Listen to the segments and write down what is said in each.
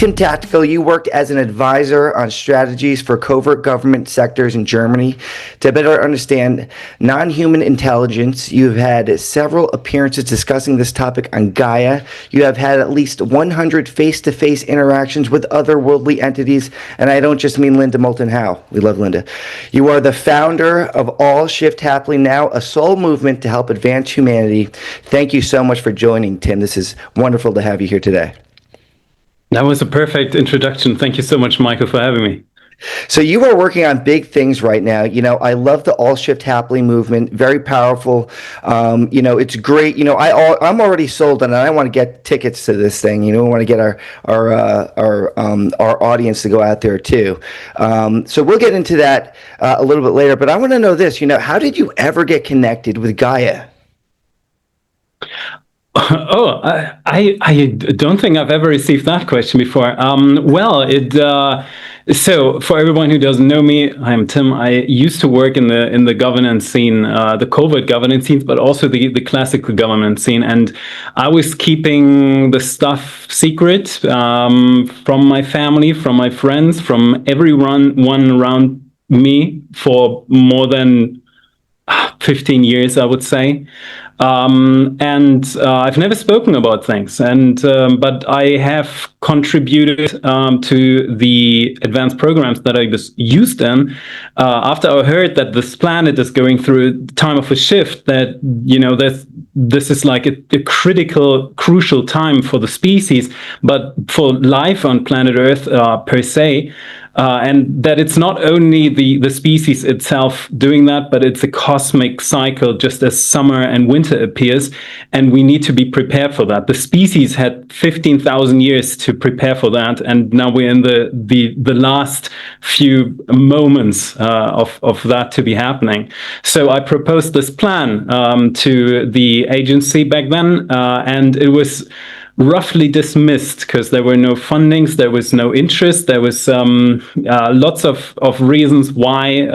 Tim Tactical, you worked as an advisor on strategies for covert government sectors in Germany. To better understand non-human intelligence, you've had several appearances discussing this topic on Gaia. You have had at least 100 face-to-face interactions with otherworldly entities, and I don't just mean Linda Moulton Howe. We love Linda. You are the founder of All Shift Happily Now, a soul movement to help advance humanity. Thank you so much for joining, Tim. This is wonderful to have you here today. That was a perfect introduction. Thank you so much, Michael, for having me. So you are working on big things right now. You know, I love the All Shift Happily movement. Very powerful. You know, it's great. You know, I'm already sold on it. I want to get tickets to this thing. You know, we want to get our audience to go out there too. So we'll get into that a little bit later. But I want to know this. You know, how did you ever get connected with Gaia? Oh, I don't think I've ever received that question before. So for everyone who doesn't know me, I'm Tim. I used to work in the governance scene, the covert governance scenes, but also the classical governance scene. And I was keeping the stuff secret from my family, from my friends, from everyone around me for more than 15 years, I would say. I've never spoken about things, but I have contributed to the advanced programs that I was used in. After I heard that this planet is going through a time of a shift, that this is like a crucial time for the species, but for life on planet Earth per se. And that it's not only the species itself doing that, but it's a cosmic cycle, just as summer and winter appears, and we need to be prepared for that. The species had 15,000 years to prepare for that, and now we're in the last few moments of that to be happening. So I proposed this plan to the agency back then, and it was roughly dismissed because there were no fundings, there was no interest, there was lots of reasons why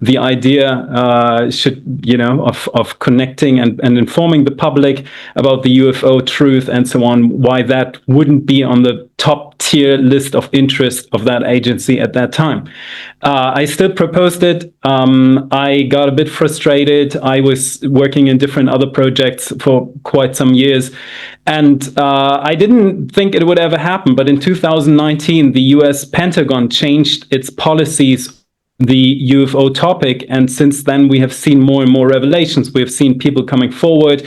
the idea should, of connecting and informing the public about the UFO truth and so on, why that wouldn't be on the top tier list of interest of that agency at that time. I still proposed it. I got a bit frustrated. I was working in different other projects for quite some years, and I didn't think it would ever happen. But in 2019, the US Pentagon changed its policies the UFO topic, and since then we have seen more and more revelations. We have seen people coming forward.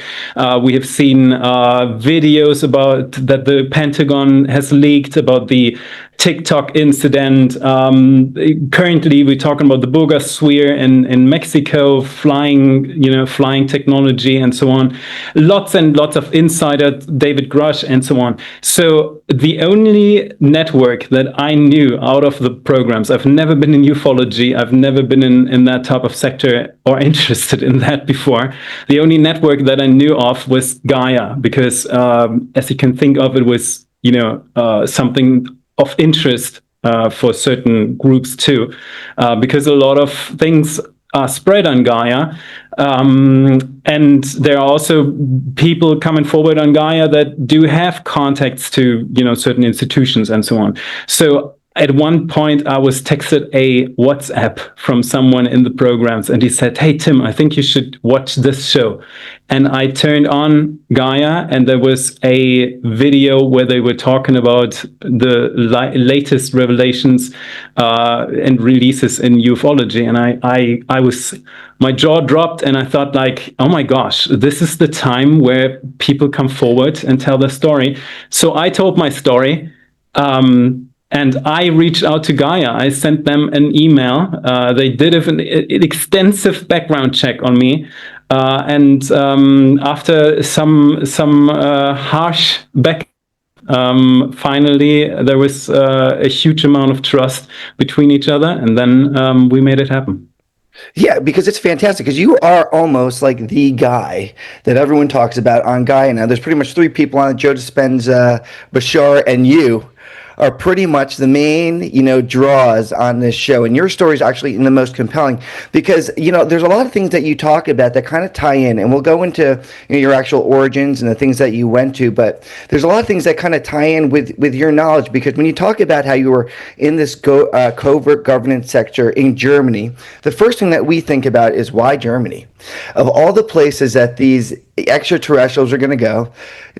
We have seen videos about that the Pentagon has leaked about the TikTok incident. Currently, we're talking about the Bogosphere in Mexico, flying technology and so on. Lots and lots of insider, David Grush and so on. So the only network that I knew out of the programs, I've never been in ufology, I've never been in that type of sector or interested in that before. The only network that I knew of was Gaia, because as you can think of, it was something of interest for certain groups too, because a lot of things are spread on Gaia, and there are also people coming forward on Gaia that do have contacts to certain institutions and so on. So at one point, I was texted a WhatsApp from someone in the programs, and he said, "Hey, Tim, I think you should watch this show." And I turned on Gaia, and there was a video where they were talking about the latest revelations and releases in ufology. And my jaw dropped, and I thought, like, oh my gosh, this is the time where people come forward and tell their story. So I told my story. And I reached out to Gaia. I sent them an email. They did an extensive background check on me. After some harsh finally, there was a huge amount of trust between each other. And then we made it happen. Yeah, because it's fantastic, because you are almost like the guy that everyone talks about on Gaia now. There's pretty much three people on it: Joe Dispenza, Bashar, and you. are pretty much the main, draws on this show. And your story is actually the most compelling because, there's a lot of things that you talk about that kind of tie in, and we'll go into your actual origins and the things that you went to. But there's a lot of things that kind of tie in with your knowledge, because when you talk about how you were in this covert governance sector in Germany, the first thing that we think about is why Germany? Of all the places that these extraterrestrials are going to go,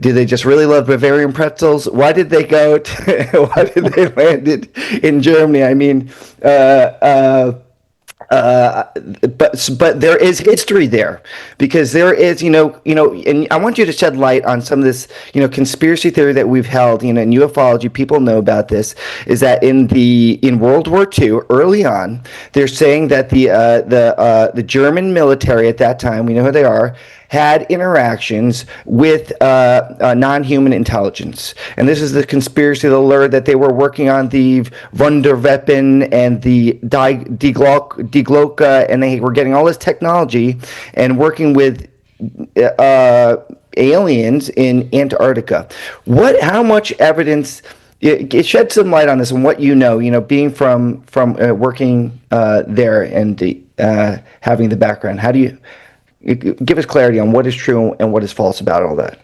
do they just really love Bavarian pretzels? Why did they go why did they land in Germany? I mean, but there is history there, because there is, and I want you to shed light on some of this, conspiracy theory that we've held, in ufology. People know about this, is that in World War II, early on, they're saying that the German military at that time, we know who they are, had interactions with non-human intelligence. And this is the conspiracy, the lure that they were working on the Wunderweapon and the Die Glocke, and they were getting all this technology and working with aliens in Antarctica. How much evidence? It shed some light on this and what being from working there and having the background. How do you give us clarity on what is true and what is false about all that?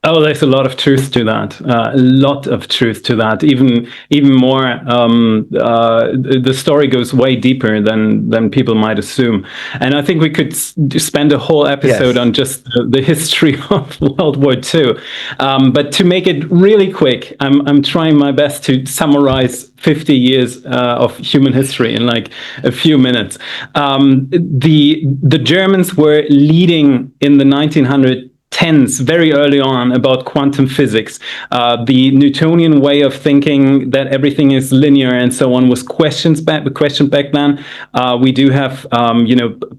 Oh, there's a lot of truth to that. A lot of truth to that. Even more, the story goes way deeper than people might assume. And I think we could spend a whole episode on just the history of World War II. But to make it really quick, I'm trying my best to summarize 50 years of human history in like a few minutes. The Germans were leading in the 1910s, very early on, about quantum physics. The Newtonian way of thinking that everything is linear and so on was questioned back then. We do have,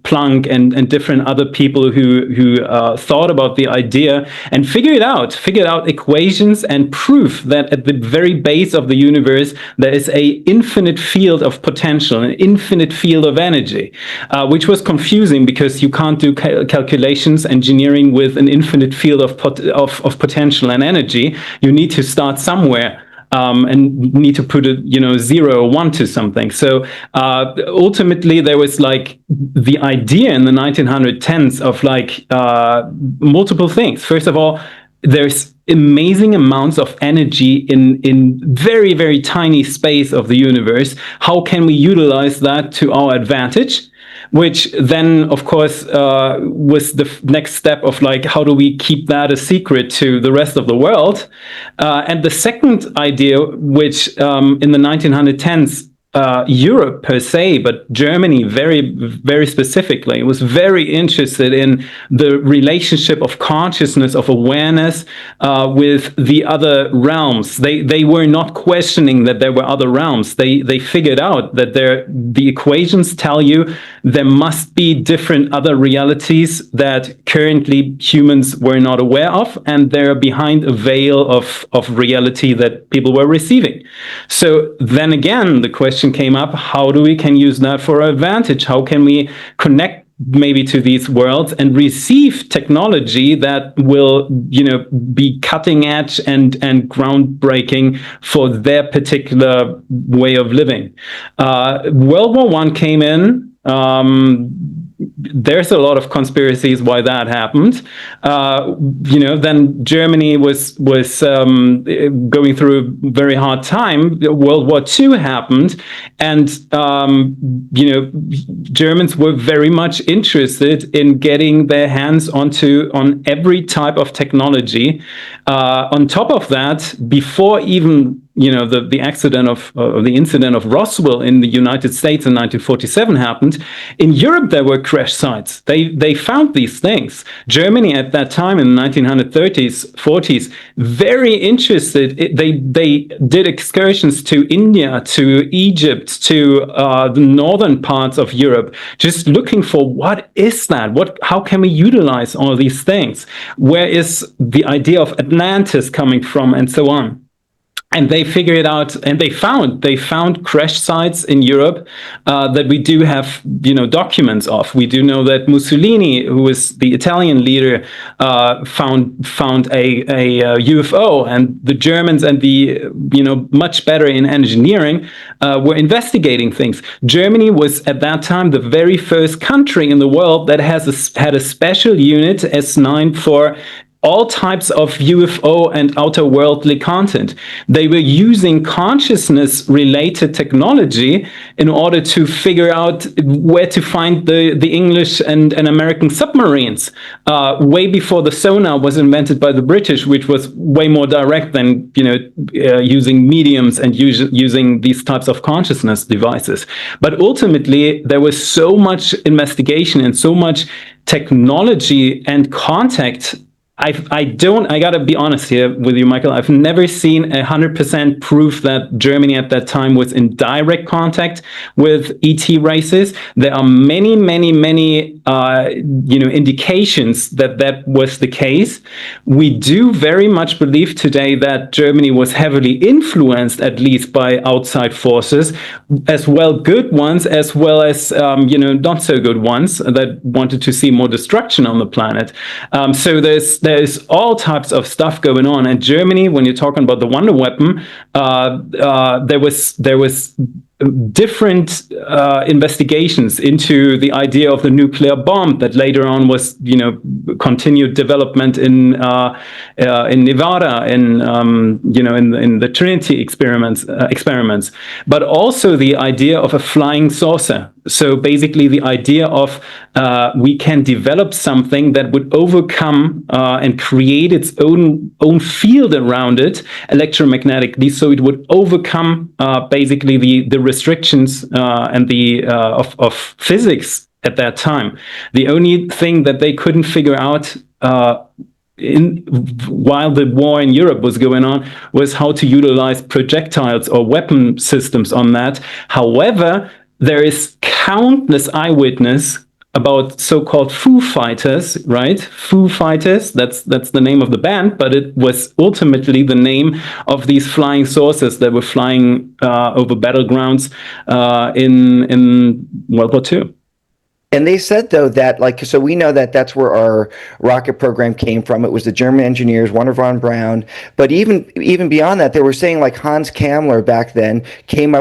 Planck and different other people who thought about the idea and figured out equations and proof that at the very base of the universe there is a infinite field of potential, an infinite field of energy, which was confusing because you can't do calculations, engineering with an infinite field of potential and energy. You need to start somewhere. And need to put a 0 or 1 to something. So ultimately, there was like the idea in the 1910s of like multiple things. First of all, there's amazing amounts of energy in very, very tiny space of the universe. How can we utilize that to our advantage? Which then, of course, was the next step of like, how do we keep that a secret to the rest of the world? And the second idea, which in the 1910s, Europe per se, but Germany very, very specifically, was very interested in the relationship of consciousness, of awareness with the other realms. They were not questioning that there were other realms. They figured out that the equations tell you there must be different other realities that currently humans were not aware of, and they're behind a veil of reality that people were receiving. So then again, the question came up, how can use that for our advantage? How can we connect maybe to these worlds and receive technology that will, be cutting edge and groundbreaking for their particular way of living? World War I came in. There's a lot of conspiracies why that happened. Then Germany was going through a very hard time. World War II happened, and Germans were very much interested in getting their hands on every type of technology. On top of that, before even the accident of the incident of Roswell in the United States in 1947 happened, in Europe there were crash sites. They found these things. Germany at that time in the 1930s, 40s, very interested. They did excursions to India, to Egypt, to the northern parts of Europe, just looking for what is that? How can we utilize all these things? Where is the idea of Atlantis coming from, and so on? and they figured it out, and they found crash sites in Europe that we do have, documents of. We do know that Mussolini, who was the Italian leader, found a UFO, and the Germans and the much better in engineering were investigating things. Germany was at that time the very first country in the world that had a special unit, S9, for all types of UFO and outer worldly content. They were using consciousness-related technology in order to figure out where to find the English and American submarines, way before the sonar was invented by the British, which was way more direct than using mediums and using these types of consciousness devices. But ultimately, there was so much investigation and so much technology and contact. I gotta be honest here with you, Michael. I've never seen 100% proof that Germany at that time was in direct contact with ET races. There are many indications that was the case. We do very much believe today that Germany was heavily influenced, at least by outside forces, as well good ones, as well as not so good ones that wanted to see more destruction on the planet. So there's all types of stuff going on. And Germany, when you're talking about the Wonder Weapon, there was different investigations into the idea of the nuclear bomb that later on was, continued development in Nevada, in the Trinity experiments, but also the idea of a flying saucer. So basically, the idea of we can develop something that would overcome and create its own field around it electromagnetically, so it would overcome basically the restrictions and the of physics at that time. The only thing that they couldn't figure out while the war in Europe was going on was how to utilize projectiles or weapon systems on that. However, there is countless eyewitness about so-called Foo Fighters, right? Foo Fighters, that's the name of the band, but it was ultimately the name of these flying saucers that were flying over battlegrounds in World War II. And they said, though, that, so we know that that's where our rocket program came from. It was the German engineers, Wernher von Braun. But even beyond that, they were saying, Hans Kammler back then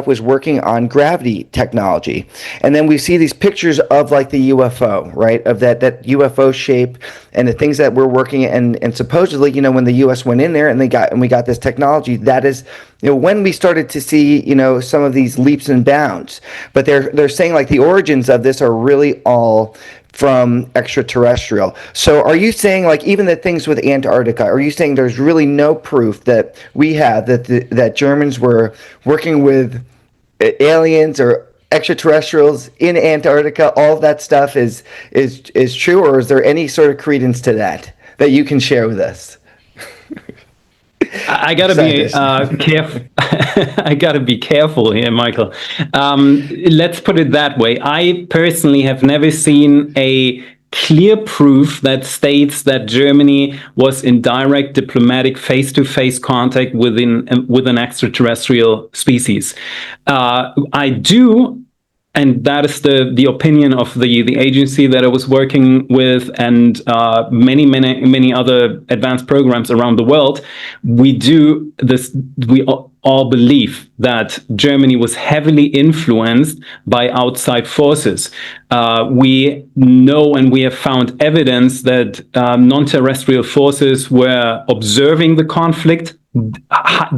was working on gravity technology. And then we see these pictures of the UFO, right? Of that UFO shape and the things that we're working. And supposedly, when the U.S. went in there and we got this technology, that is, when we started to see, some of these leaps and bounds. But they're saying the origins of this are really all from extraterrestrial. So are you saying even the things with Antarctica, are you saying there's really no proof that we have that Germans were working with aliens or extraterrestrials in Antarctica? All of that stuff is true, or is there any sort of credence to that you can share with us? I gotta be careful. I gotta be careful here, Michael. Let's put it that way. I personally have never seen a clear proof that states that Germany was in direct diplomatic face-to-face contact with an extraterrestrial species. I do. And that is the opinion of the agency that I was working with, and many other advanced programs around the world. We all believe that Germany was heavily influenced by outside forces. We know, and we have found evidence that non-terrestrial forces were observing the conflict.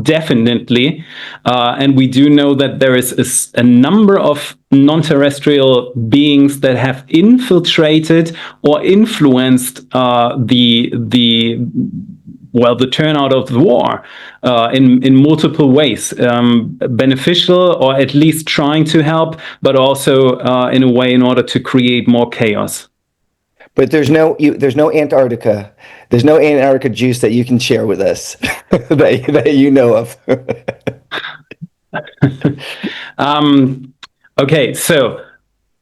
Definitely. And we do know that there is a number of non-terrestrial beings that have infiltrated or influenced the turnout of the war in multiple ways, beneficial or at least trying to help, but also in a way in order to create more chaos. But there's no Antarctica. There's no Antarctica juice that you can share with us that you know of. Okay, so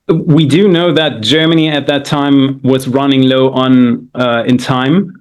We do know that Germany at that time was running low on time.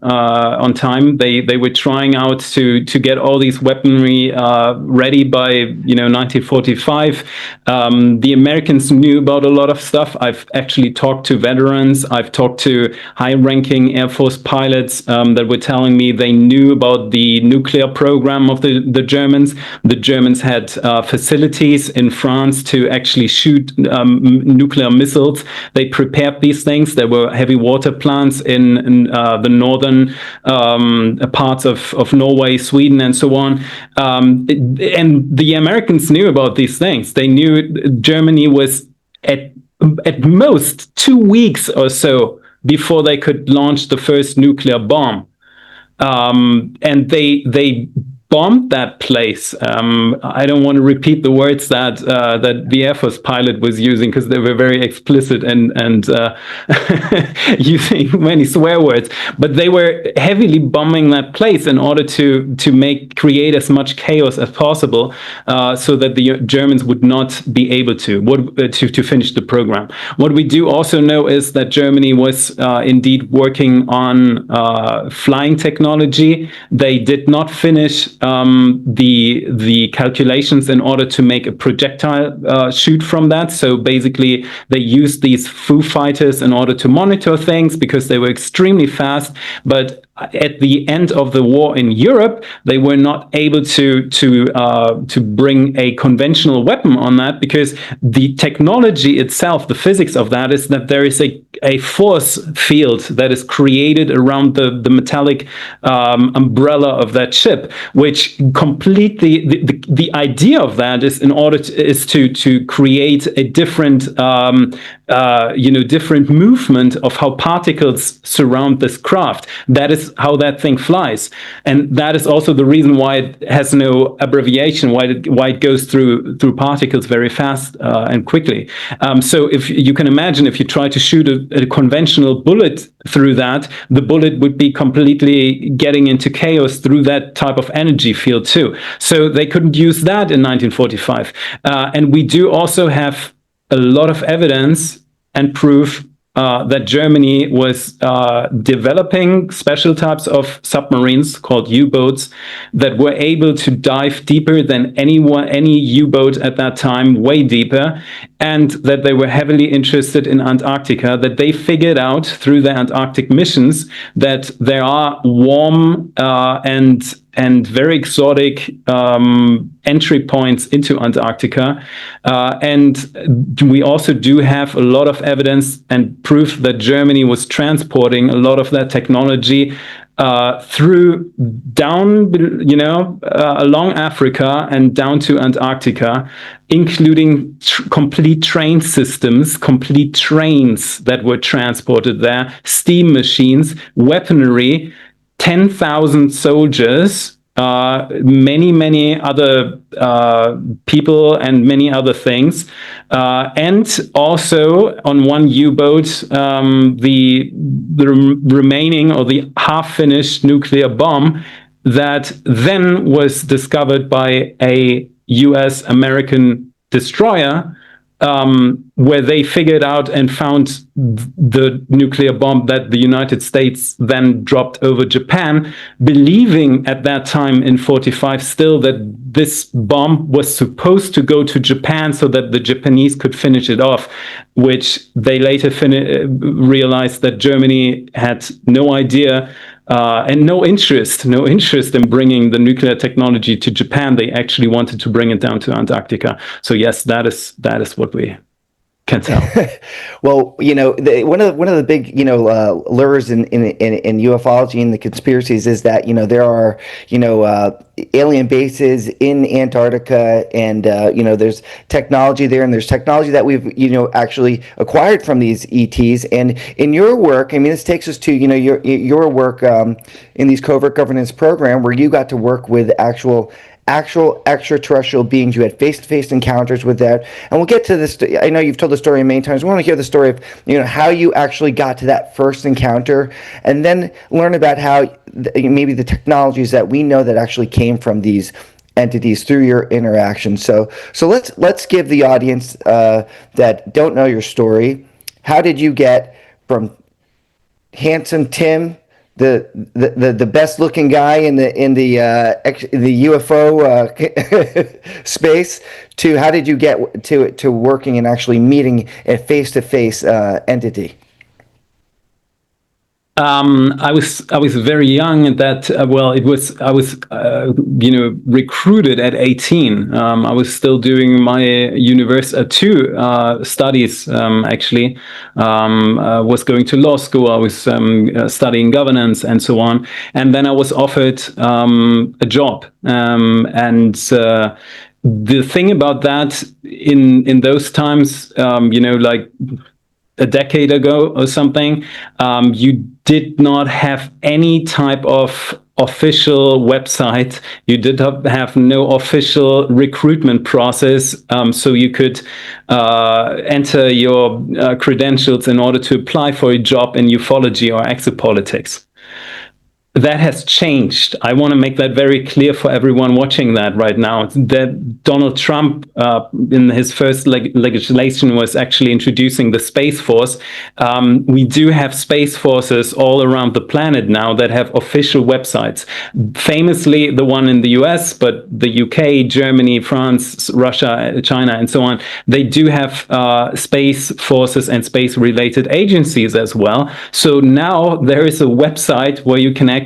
They were trying out to get all these weaponry ready by 1945. The Americans knew about a lot of stuff. I've actually talked to veterans. I've talked to high-ranking Air Force pilots that were telling me they knew about the nuclear program of the Germans. The Germans had facilities in France to actually shoot nuclear missiles. They prepared these things. There were heavy water plants in the northern parts of Norway, Sweden, and so on. And the Americans knew about these things. They knew Germany was at most 2 weeks or so before they could launch the first nuclear bomb. And they bombed that place. I don't want to repeat the words that the Air Force pilot was using, because they were very explicit and using many swear words. But they were heavily bombing that place in order to create as much chaos as possible, so that the Germans would not be able to finish the program. What we do also know is that Germany was indeed working on flying technology. They did not finish the calculations in order to make a projectile shoot from that. So basically, they used these Foo Fighters in order to monitor things because they were extremely fast. But at the end of the war in Europe, they were not able to bring a conventional weapon on that, because the technology itself, the physics of that, is that there is a force field that is created around the metallic umbrella of that ship, which completely the idea of that is to create a different different movement of how particles surround this craft. That is how that thing flies, and that is also the reason why it has no abbreviation, why it goes through particles very fast and quickly. So if you can imagine, if you try to shoot a conventional bullet through that, the bullet would be completely getting into chaos through that type of energy field too. So they couldn't use that in 1945. And we do also have a lot of evidence and proof that Germany was developing special types of submarines called U-boats that were able to dive deeper than any U-boat at that time, way deeper, and that they were heavily interested in Antarctica, that they figured out through the Antarctic missions that there are warm and very exotic entry points into Antarctica. And we also do have a lot of evidence and proof that Germany was transporting a lot of that technology through down, along Africa and down to Antarctica, including complete train systems, complete trains that were transported there, steam machines, weaponry, 10,000 soldiers, many other people, and many other things. And also on one U-boat, the remaining or the half-finished nuclear bomb that then was discovered by a US-American destroyer, where they figured out and found the nuclear bomb that the United States then dropped over Japan, believing at that time in 45 still that this bomb was supposed to go to Japan so that the Japanese could finish it off, which they later realized that Germany had no idea and no interest in bringing the nuclear technology to Japan. They actually wanted to bring it down to Antarctica. So yes, that is what we can tell. Well, one of the big lures in ufology and the conspiracies is that there are alien bases in Antarctica, and there's technology there, and there's technology that we've actually acquired from these ETs. And in your work, I mean, this takes us to your work in these covert governance program, where you got to work with actual extraterrestrial beings. You had face-to-face encounters with that, and we'll get to this. I know you've told the story many times. We want to hear the story of how you actually got to that first encounter, and then learn about how maybe the technologies that we know that actually came from these entities through your interaction. So let's give the audience that don't know your story. How did you get from handsome Tim, the best looking guy in the UFO space, to how did you get to working and actually meeting a face-to-face entity? I was very young at that. I was recruited at 18. I was still doing my two studies actually. Was going to law school. I was studying governance and so on, and then I was offered a job. The thing about that in those times, like a decade ago or something, you did not have any type of official website. You did not have no official recruitment process, so you could enter your credentials in order to apply for a job in ufology or exopolitics. That has changed. I want to make that very clear for everyone watching that right now. That Donald Trump, in his first legislation, was actually introducing the Space Force. We do have space forces all around the planet now that have official websites. Famously, the one in the US, but the UK, Germany, France, Russia, China, and so on, they do have space forces and space-related agencies as well. So now there is a website where you can actually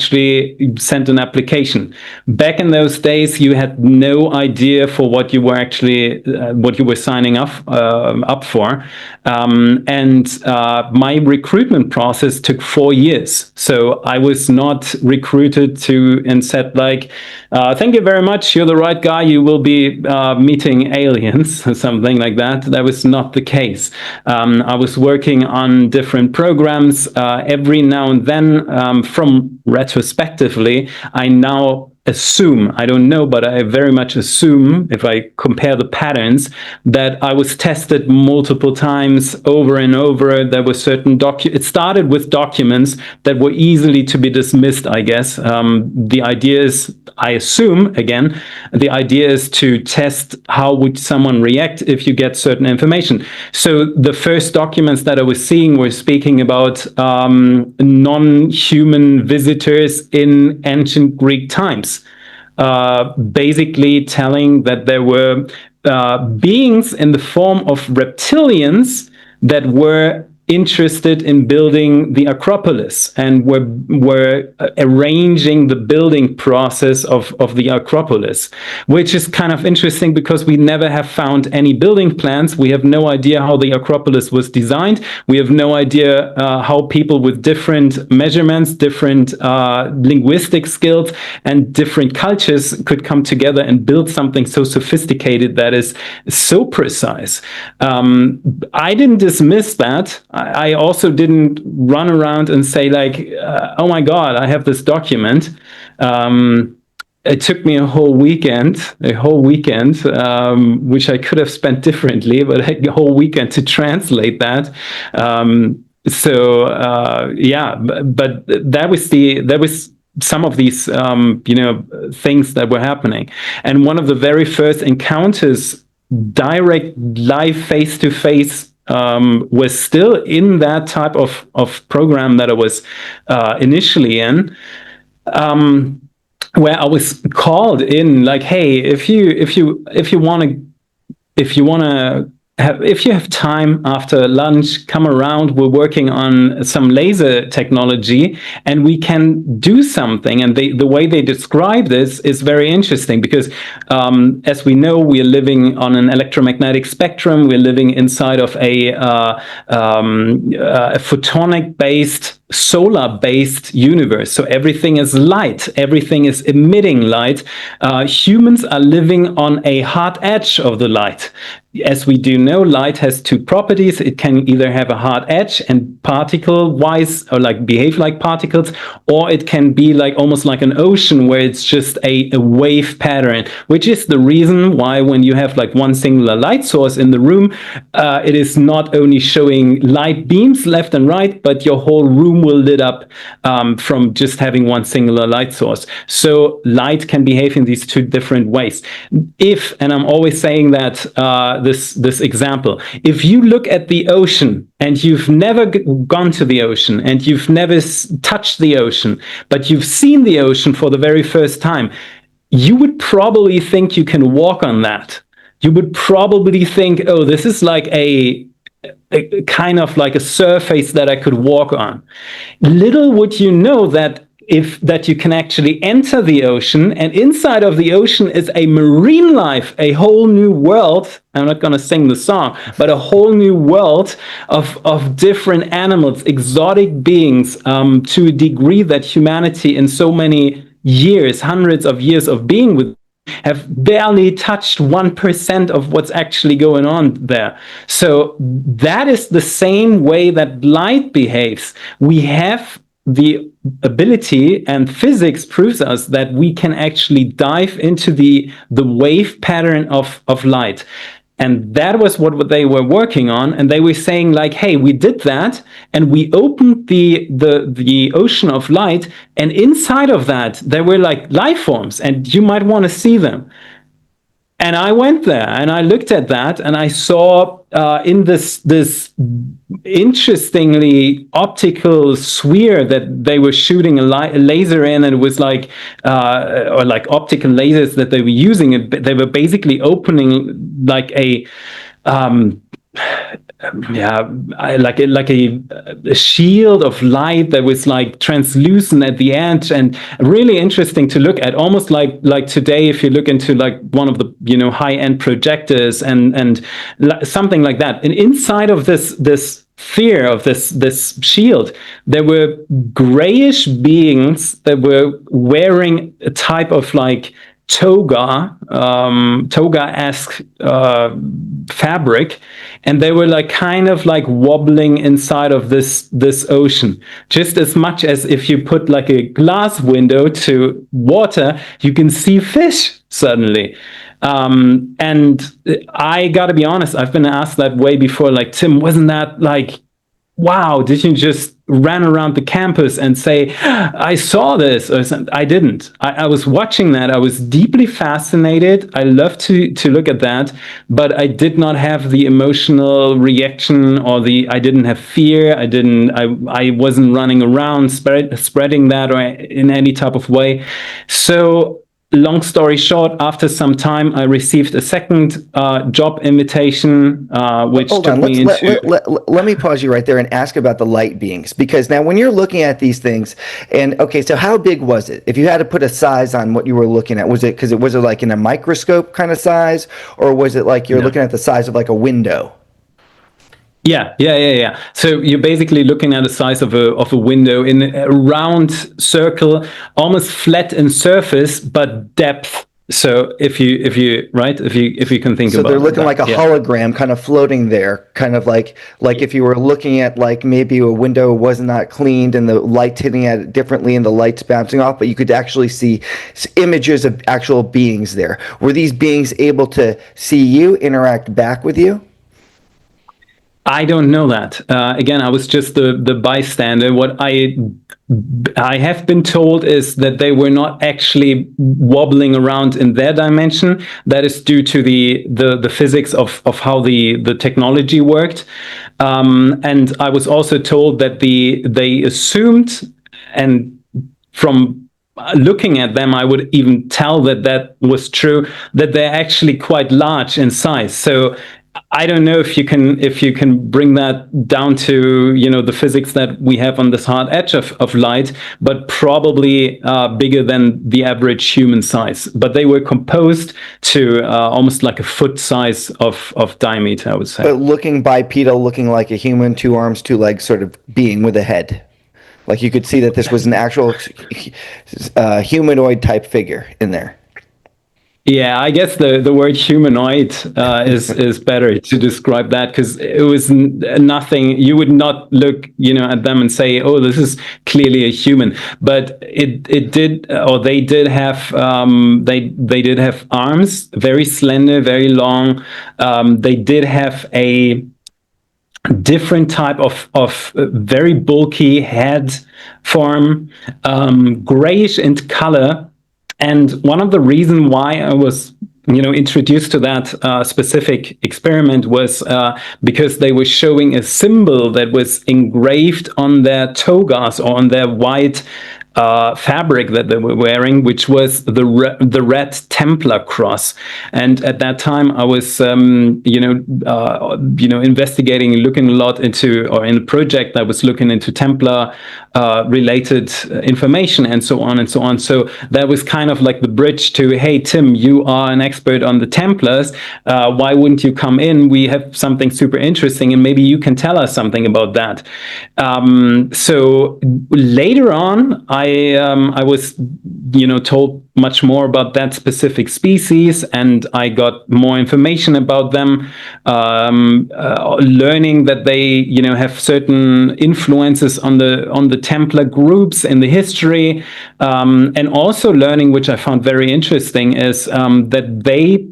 send an application. Back in those days, you had no idea for what you were actually what you were signing up for, and my recruitment process took 4 years. So I was not recruited and said like, "Thank you very much. You're the right guy. You will be meeting aliens," or something like that. That was not the case. I was working on different programs every now and then. From retrospectively, I now assume, I don't know, but I very much assume, if I compare the patterns, that I was tested multiple times over and over. There were certain it started with documents that were easily to be dismissed, I guess. The idea is, I assume, again, the idea is to test how would someone react if you get certain information. So the first documents that I was seeing were speaking about non-human visitors in ancient Greek times. Basically telling that there were beings in the form of reptilians that were interested in building the Acropolis and were arranging the building process of the Acropolis, which is kind of interesting because we never have found any building plans. We have no idea how the Acropolis was designed. We have no idea how people with different measurements, different linguistic skills, and different cultures could come together and build something so sophisticated that is so precise. I didn't dismiss that. I also didn't run around and say like, oh my God, I have this document. It took me a whole weekend, which I could have spent differently, but a whole weekend to translate that. But that was some of these, things that were happening. And one of the very first encounters, direct live face-to-face, was still in that type of program that I was initially in, where I was called in like, hey, if you have time after lunch, come around. We're working on some laser technology and we can do something. And the way they describe this is very interesting because, as we know, we're living on an electromagnetic spectrum. We're living inside of a photonic-based, solar-based universe. So everything is light. Everything is emitting light. Humans are living on a hard edge of the light. as we do know, light has two properties. It can either have a hard edge and particle-wise, or like behave like particles, or it can be like almost like an ocean where it's just a wave pattern, which is the reason why when you have like one singular light source in the room, it is not only showing light beams left and right, but your whole room will lit up from just having one singular light source. So light can behave in these two different ways. If, and I'm always saying that this example, if you look at the ocean and you've never gone to the ocean and you've never touched the ocean, but you've seen the ocean for the very first time, you would probably think you can walk on that. You would probably think, oh, this is like a kind of like a surface that I could walk on. Little would you know that you can actually enter the ocean, and inside of the ocean is a marine life, a whole new world. I'm not going to sing the song, but a whole new world of different animals, exotic beings, to a degree that humanity in so many years, hundreds of years of being with, have barely touched 1% of what's actually going on there. So that is the same way that light behaves. We have the ability, and physics proves us that we can actually dive into the wave pattern of light. And that was what they were working on. And they were saying like, hey, we did that and we opened the ocean of light. And inside of that, there were like life forms, and you might want to see them. And I went there and I looked at that, and I saw in this interestingly optical sphere that they were shooting a laser in, and it was like or like optical lasers that they were using. They were basically opening like a like a shield of light that was like translucent at the edge, and really interesting to look at, almost like today if you look into like one of the high-end projectors and something like that. And inside of this sphere of this shield, there were grayish beings that were wearing a type of like toga-esque fabric, and they were like kind of like wobbling inside of this ocean, just as much as if you put like a glass window to water, you can see fish suddenly. And I gotta be honest, I've been asked that way before, like, Tim, wasn't that like, wow, did you just run around the campus and say, I saw this? Or something? I didn't. I was watching that. I was deeply fascinated. I love to look at that, but I did not have the emotional reaction, or I didn't have fear. I wasn't running around spreading that or in any type of way. So long story short, after some time, I received a second job invitation, which took me into... Let me pause you right there and ask about the light beings, because now when you're looking at these things, and okay, so how big was it? If you had to put a size on what you were looking at, was it like in a microscope kind of size, or was it like you're looking at the size of like a window? Yeah. So you're basically looking at the size of a window in a round circle, almost flat in surface, but depth. So if you can think about it. So they're looking like a hologram kind of floating there, kind of like if you were looking at like maybe a window was not cleaned and the light's hitting at it differently and the light's bouncing off, but you could actually see images of actual beings there. Were these beings able to see you, interact back with you? I don't know that. Again, I was just the bystander. What I have been told is that they were not actually wobbling around in their dimension. That is due to the physics of how the technology worked. And I was also told that they assumed, and from looking at them, I would even tell that was true, that they're actually quite large in size. So I don't know if you can bring that down to the physics that we have on this hard edge of light, but probably bigger than the average human size. But they were composed to almost like a foot size of diameter, I would say. But looking bipedal, looking like a human, 2 arms, 2 legs sort of being with a head. Like you could see that this was an actual humanoid type figure in there. Yeah, I guess the word humanoid is better to describe that, because it was nothing. You would not look, at them and say, "Oh, this is clearly a human." But it did, or they did have they did have arms, very slender, very long. They did have a different type of very bulky head form, grayish in color. And one of the reasons why I was, introduced to that specific experiment was because they were showing a symbol that was engraved on their togas, or on their white fabric that they were wearing, which was the red Templar cross. And at that time, I was, investigating, looking a lot into, or in a project, I was looking into Templar related information, and so on and so on. So that was kind of like the bridge to, hey, Tim, you are an expert on the Templars. Why wouldn't you come in? We have something super interesting, and maybe you can tell us something about that. So later on, I was, told much more about that specific species, and I got more information about them, learning that they, have certain influences on the Templar groups in the history, and also learning, which I found very interesting, is that they,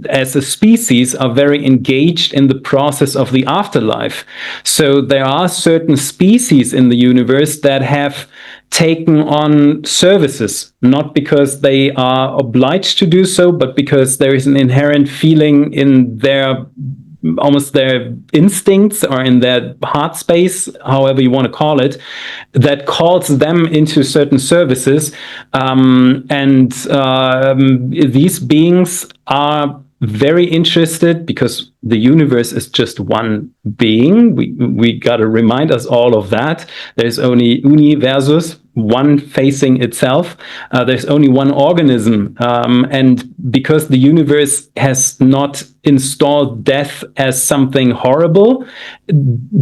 as a species, are very engaged in the process of the afterlife. So there are certain species in the universe that have taken on services, not because they are obliged to do so, but because there is an inherent feeling in their, almost their instincts, or in their heart space, however you want to call it, that calls them into certain services. These beings are very interested, because the universe is just one being. We got to remind us all of that. There's only universus, one facing itself. There's only one organism. And because the universe has not installed death as something horrible,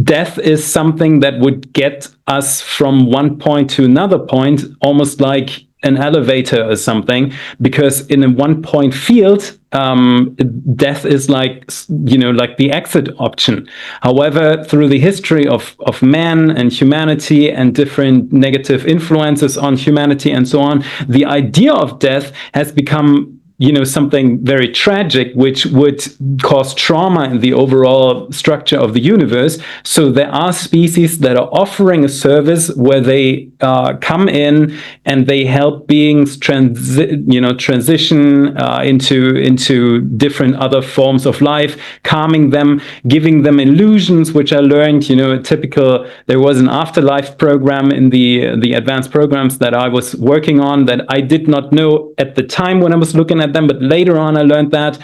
death is something that would get us from one point to another point, almost like an elevator or something, because in a one-point field, death is like the exit option. However, through the history of man and humanity, and different negative influences on humanity and so on, the idea of death has become something very tragic, which would cause trauma in the overall structure of the universe. So there are species that are offering a service where they come in and they help beings transition into different other forms of life, calming them, giving them illusions, which I learned, there was an afterlife program in the advanced programs that I was working on that I did not know at the time when I was looking at them, but later on I learned that,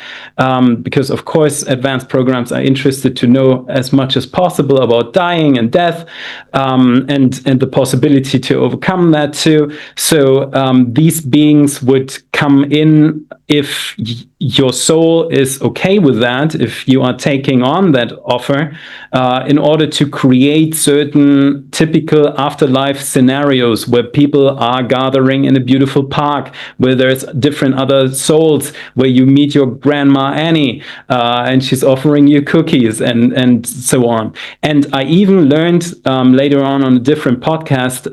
because of course advanced programs are interested to know as much as possible about dying and death, and the possibility to overcome that too. So these beings would come in if your soul is okay with that, if you are taking on that offer, in order to create certain typical afterlife scenarios where people are gathering in a beautiful park, where there's different other souls, where you meet your grandma Annie, and she's offering you cookies, and so on. And I even learned later on a different podcast,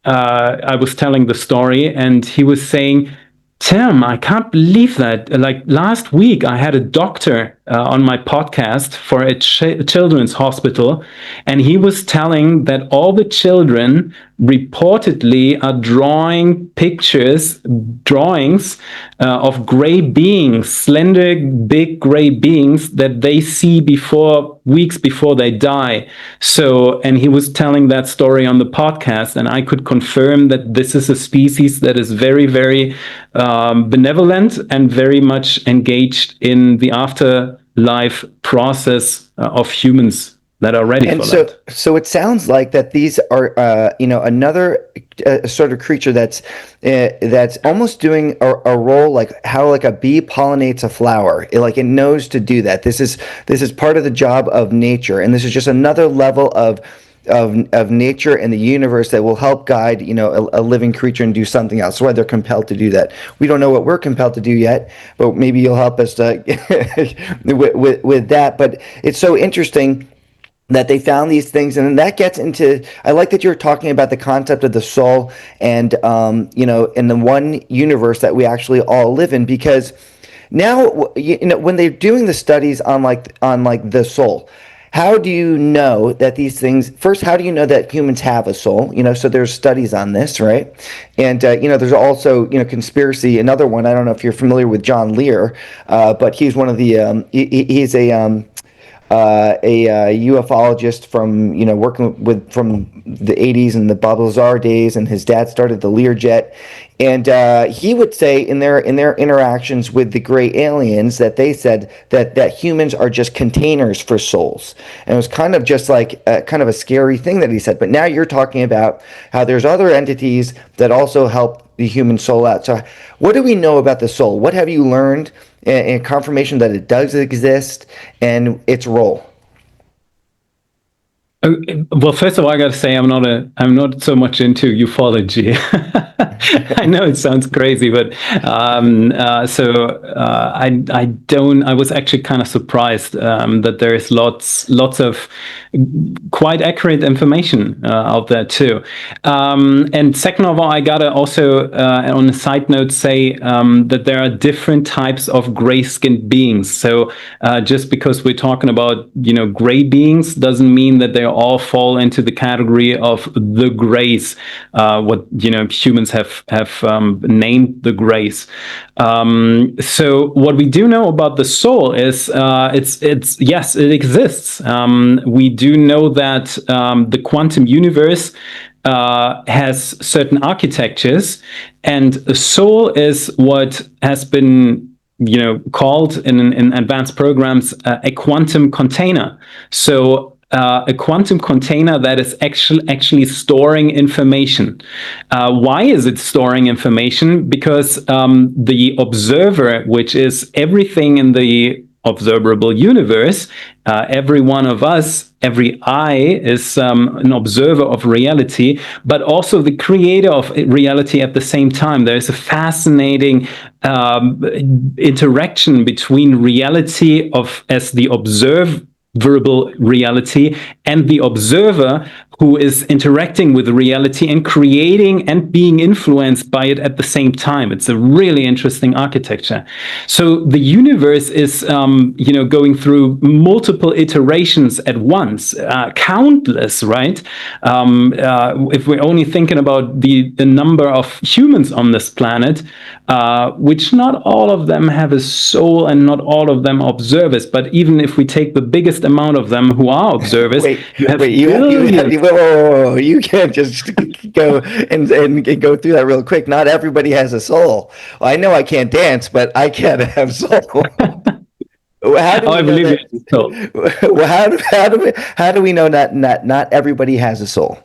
I was telling the story, and he was saying, Tim, I can't believe that. Like last week, I had a doctor on my podcast for a children's hospital, and he was telling that all the children reportedly are drawing drawings of gray beings, slender, big gray beings that they see weeks before they die. So, and he was telling that story on the podcast, and I could confirm that this is a species that is very, very benevolent and very much engaged in the afterlife process of humans that are ready for that. So it sounds like that these are, another sort of creature that's almost doing a role like how like a bee pollinates a flower. It knows to do that. This is part of the job of nature, and this is just another level of of nature and the universe that will help guide, a living creature and do something else. That's why they're compelled to do that. We don't know what we're compelled to do yet, but maybe you'll help us with that. But it's so interesting that they found these things, and then that gets into, I like that you're talking about the concept of the soul, and in the one universe that we actually all live in, because now, when they're doing the studies on like the soul, how do you know that these things, first, how do you know that humans have a soul? So there's studies on this, right? And there's also, conspiracy, another one. I don't know if you're familiar with John Lear, but he's one of the he's a ufologist from working with from the 80s and the Bob Lazar days, and his dad started the Learjet, and he would say in their interactions with the gray aliens that they said that humans are just containers for souls, and it was kind of just like kind of a scary thing that he said. But now you're talking about how there's other entities that also help the human soul out. So what do we know about the soul? What have you learned, and confirmation that it does exist and its role? Well, first of all, I got to say I'm not so much into ufology. I know it sounds crazy, but I was actually kind of surprised that there is lots of quite accurate information out there too. And second of all, I gotta also on a side note say that there are different types of gray-skinned beings. So just because we're talking about gray beings doesn't mean that they all fall into the category of the grays, what humans have named the grays. So what we do know about the soul is it's yes, it exists. We do know that the quantum universe has certain architectures, and the soul is what has been called in advanced programs a quantum container. So a quantum container that is actually storing information. Why is it storing information? Because the observer, which is everything in the observable universe, every one of us, every eye is an observer of reality, but also the creator of reality at the same time. There's a fascinating interaction between reality as the observable reality and the observer who is interacting with reality and creating and being influenced by it at the same time. It's a really interesting architecture. So the universe is, going through multiple iterations at once, countless, right? If we're only thinking about the number of humans on this planet, which not all of them have a soul and not all of them are observers, but even if we take the biggest amount of them who are observers, you can't just go and go through that real quick. Not everybody has a soul. Well, I know I can't dance, but I can't have soul. I believe it. How do we know that not everybody has a soul?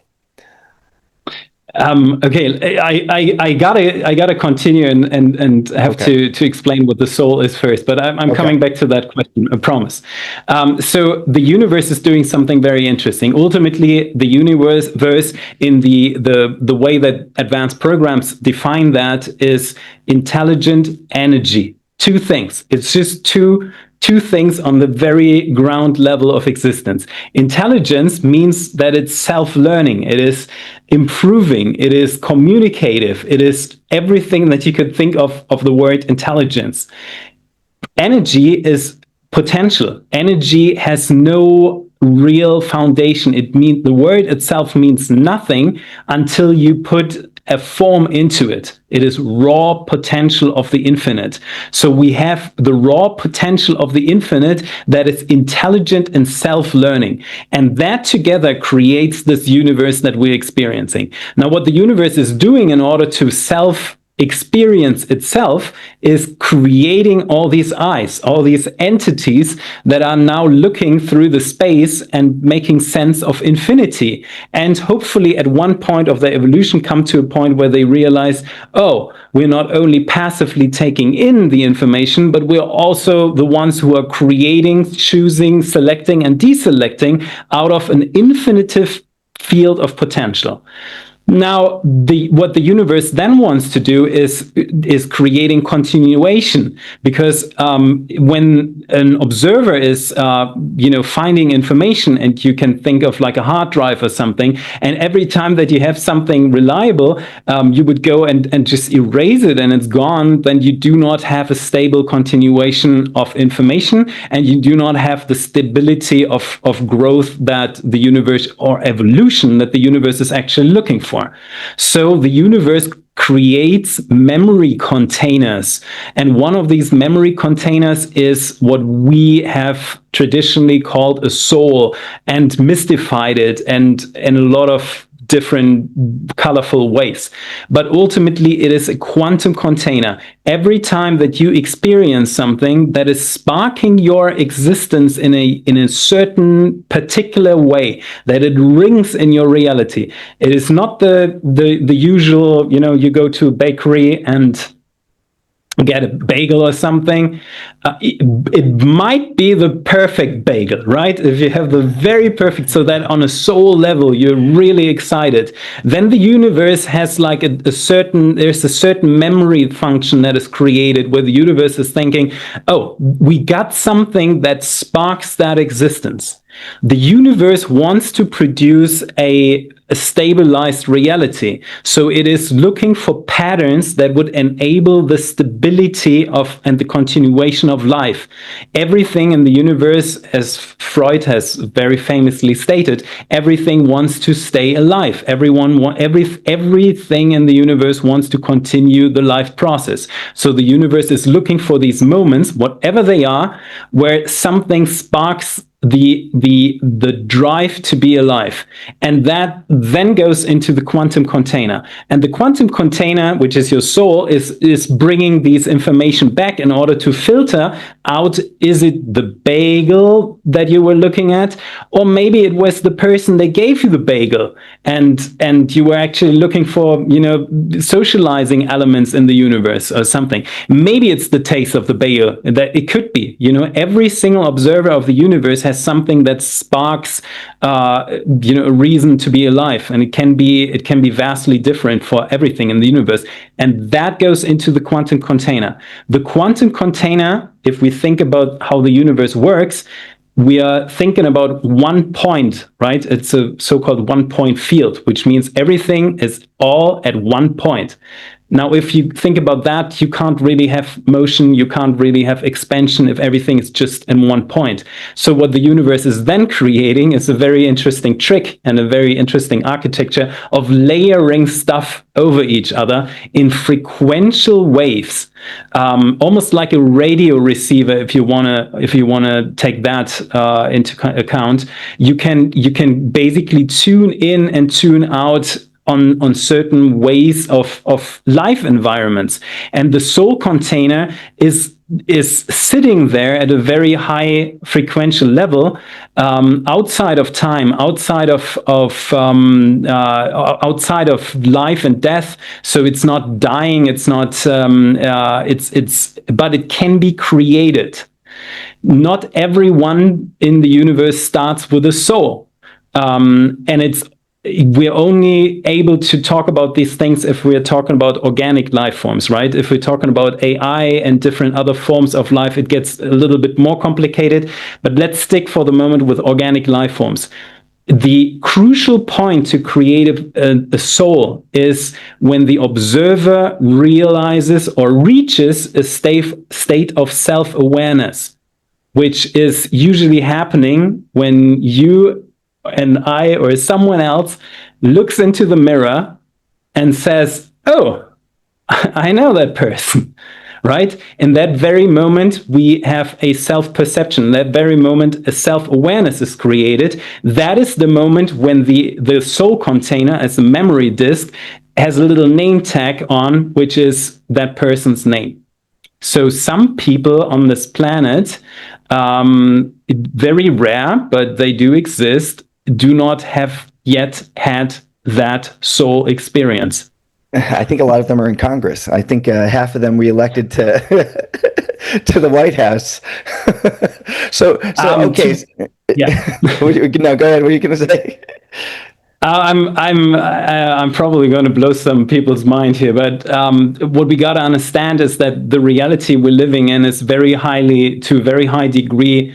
Okay, I gotta continue and have to explain what the soul is first, but I'm coming back to that question, I promise. So the universe is doing something very interesting. Ultimately, the universe in the way that advanced programs define that is intelligent energy. Two things. It's just two things on the very ground level of existence. Intelligence means that it's self-learning, it is improving, it is communicative, it is everything that you could think of the word intelligence. Energy is potential. Energy has no real foundation. The word itself means nothing until you put a form into it. It is raw potential of the infinite. So we have the raw potential of the infinite that is intelligent and self-learning. And that together creates this universe that we're experiencing. Now, what the universe is doing in order to experience itself is creating all these eyes, all these entities that are now looking through the space and making sense of infinity. And hopefully at one point of their evolution come to a point where they realize, oh, we're not only passively taking in the information, but we're also the ones who are creating, choosing, selecting, and deselecting out of an infinitive field of potential. Now, what the universe then wants to do is creating continuation, because when an observer is finding information, and you can think of like a hard drive or something, and every time that you have something reliable, you would go and just erase it and it's gone, then you do not have a stable continuation of information, and you do not have the stability of growth that the universe, or evolution that the universe is actually looking for. So the universe creates memory containers, and one of these memory containers is what we have traditionally called a soul, and mystified it and in a lot of different colorful ways. But ultimately, it is a quantum container. Every time that you experience something that is sparking your existence in a certain particular way, that it rings in your reality, it is not the usual, you go to a bakery and get a bagel or something. It might be the perfect bagel, right? If you have the very perfect, so that on a soul level you're really excited, then the universe has like there's a certain memory function that is created, where the universe is thinking, oh, we got something that sparks that existence. The universe wants to produce a stabilized reality. So it is looking for patterns that would enable the stability of and the continuation of life. Everything in the universe, as Freud has very famously stated, everything wants to stay alive. Everything in the universe wants to continue the life process. So the universe is looking for these moments, whatever they are, where something sparks the drive to be alive, and that then goes into the quantum container. And the quantum container, which is your soul, is bringing these information back in order to filter out, is it the bagel that you were looking at, or maybe it was the person that gave you the bagel, and you were actually looking for socializing elements in the universe or something. Maybe it's the taste of the bagel. That it could be, every single observer of the universe has something that sparks a reason to be alive, and it can be vastly different for everything in the universe, and that goes into the quantum container. The quantum container, if we think about how the universe works, we are thinking about one point, right? It's a so-called one-point field, which means everything is all at one point. Now, if you think about that, you can't really have motion, you can't really have expansion if everything is just in one point. So what the universe is then creating is a very interesting trick and a very interesting architecture of layering stuff over each other in frequential waves, almost like a radio receiver. If you wanna take that into account, you can basically tune in and tune out on certain ways of life environments. And the soul container is sitting there at a very high frequential level, outside of time, outside of life and death. So it's not dying, it's not but it can be created. Not everyone in the universe starts with a soul, and we're only able to talk about these things if we're talking about organic life forms, right? If we're talking about AI and different other forms of life, it gets a little bit more complicated. But let's stick for the moment with organic life forms. The crucial point to create a soul is when the observer realizes or reaches a state of self-awareness, which is usually happening when you and I or someone else looks into the mirror and says, oh, I know that person, right? In that very moment, we have a self-perception. In that very moment, a self-awareness is created. That is the moment when the soul container, as a memory disk, has a little name tag on, which is that person's name. So some people on this planet, very rare, but they do exist, do not have yet had that soul experience. I think a lot of them are in Congress. I think half of them reelected to to the White House. So okay. Yeah. No, go ahead. What are you going to say? I'm probably going to blow some people's mind here, but what we got to understand is that the reality we're living in is very highly, to a very high degree,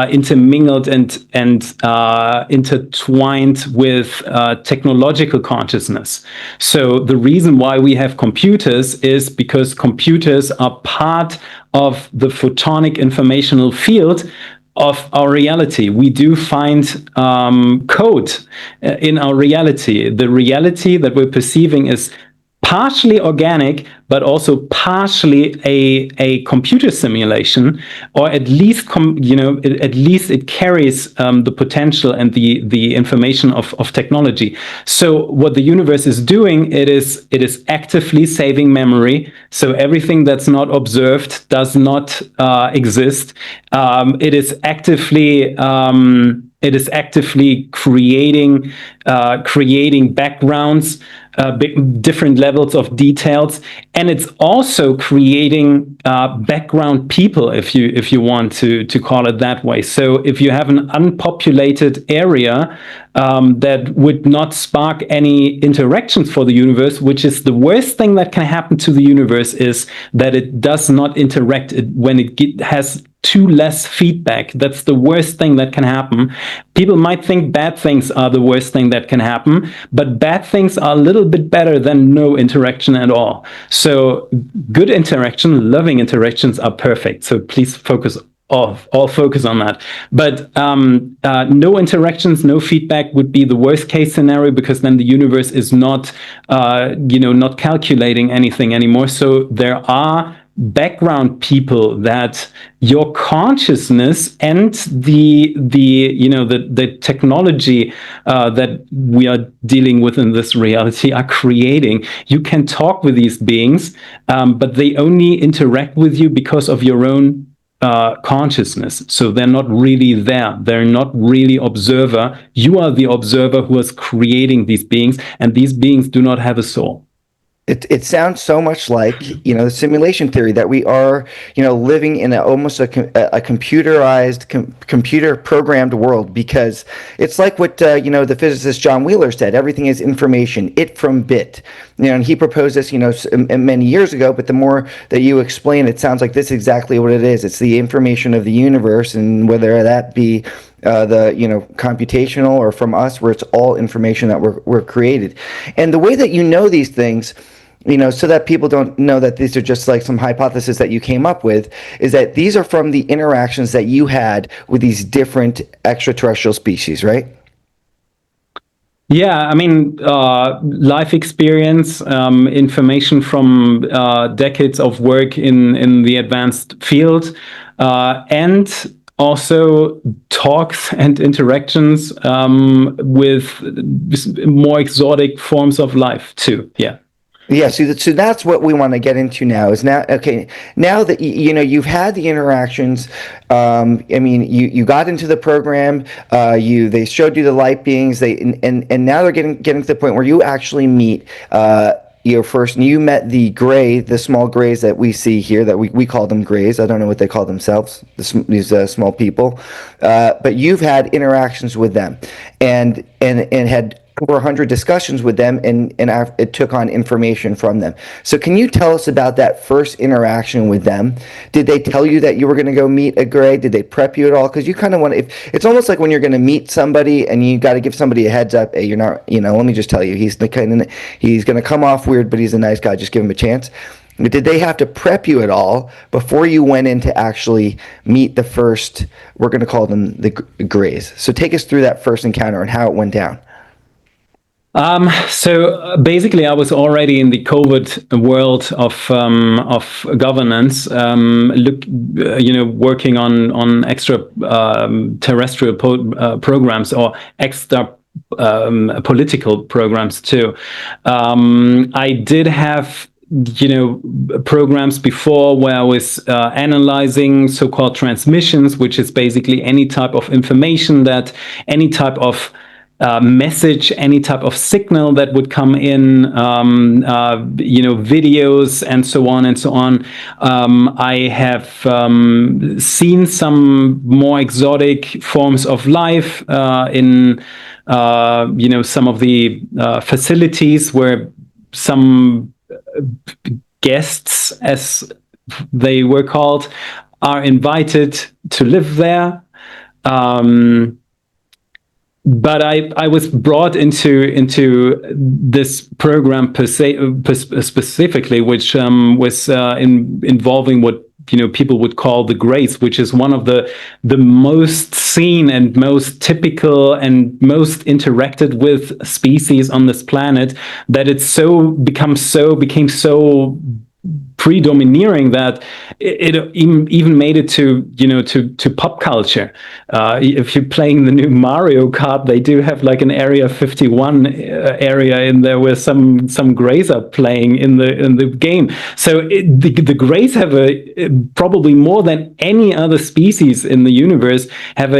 intermingled and intertwined with technological consciousness. So the reason why we have computers is because computers are part of the photonic informational field of our reality. We do find code in our reality. The reality that we're perceiving is partially organic, but also partially a computer simulation, or at least at least it carries the potential and the information of technology. So what the universe is doing, it is actively saving memory. So everything that's not observed does not exist. It is actively creating backgrounds, different levels of details, and it's also creating background people, if you want to call it that way. So if you have an unpopulated area that would not spark any interactions for the universe, which is the worst thing that can happen to the universe, is that it does not interact when it has too less feedback. That's the worst thing that can happen. People might think bad things are the worst thing that can happen, but bad things are a little bit better than no interaction at all. So good interaction, loving interactions are perfect. So please focus all focus on that. But no interactions, no feedback would be the worst case scenario, because then the universe is not not calculating anything anymore. So there are background people that your consciousness and the technology that we are dealing with in this reality are creating. You can talk with these beings, but they only interact with you because of your own consciousness. So they're not really there. They're not really observer. You are the observer who is creating these beings, and these beings do not have a soul. It sounds so much like, the simulation theory that we are, living in almost a computerized, computer programmed world, because it's like what, the physicist John Wheeler said, everything is information, it from bit. And he proposed this, many years ago, but the more that you explain, it sounds like this is exactly what it is. It's the information of the universe, and whether that be the computational or from us, where it's all information that we're created. And the way that these things, so that people don't know that these are just like some hypothesis that you came up with, is that these are from the interactions that you had with these different extraterrestrial species, right? Yeah, I mean, life experience, information from decades of work in the advanced field, and also talks and interactions with more exotic forms of life too. Yeah. Yeah, so that's what we want to get into now. Is now okay? Now that you've had the interactions, you got into the program. They showed you the light beings. And now they're getting to the point where you actually meet. You met the small grays that we see here, that we call them grays. I don't know what they call themselves, these small people. But you've had interactions with them, and had over 100 discussions with them, and it took on information from them. So can you tell us about that first interaction with them? Did they tell you that you were going to go meet a gray? Did they prep you at all? Because you kind of want to, it's almost like when you're going to meet somebody and you got to give somebody a heads up. Hey, you're not, let me just tell you, he's going to come off weird, but he's a nice guy. Just give him a chance. But did they have to prep you at all before you went in to actually meet the first, we're going to call them the grays? So take us through that first encounter and how it went down. So basically, I was already in the Covert world of governance, working on extraterrestrial programs, or extra political programs too. I did have programs before where I was analyzing so-called transmissions, which is basically any type of information, that any type of message, any type of signal that would come in, videos and so on and so on. I have seen some more exotic forms of life in some of the facilities where some guests, as they were called, are invited to live there. But I was brought into this program specifically, which was involving what people would call the Grace, which is one of the most seen and most typical and most interacted with species on this planet, that it became so predomineering that it even made it to pop culture. If you're playing the new Mario Kart, they do have like an Area 51 area in there where some Greys are playing in the game. So the Greys have probably more than any other species in the universe have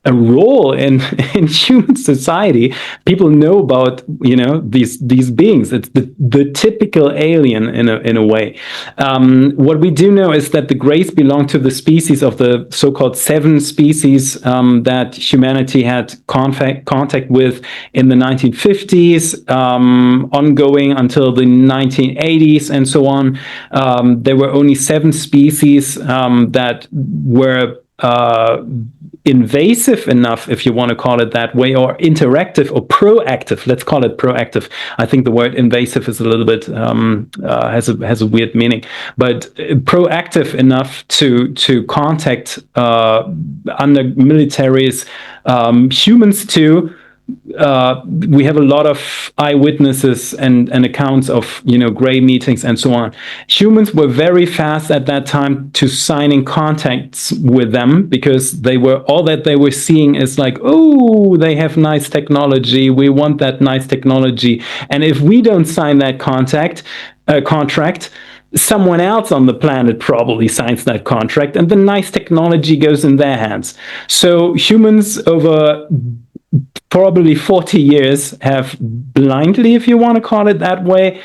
a role in human society. People know about these beings. It's the typical alien in a way. What we do know is that the Greys belong to the species of the so-called 7 species that humanity had contact with in the 1950s, ongoing until the 1980s and so on. There were only 7 species that were invasive enough, if you want to call it that way, or interactive or proactive. Let's call it proactive. I think the word invasive is a little bit has a weird meaning, but proactive enough to contact under militaries, humans too. We have a lot of eyewitnesses and accounts of Grey meetings and so on. Humans were very fast at that time to signing contacts with them, because all that they were seeing is like, oh, they have nice technology, we want that nice technology, and if we don't sign that contract, someone else on the planet probably signs that contract, and the nice technology goes in their hands. So humans over probably 40 years have blindly, if you want to call it that way,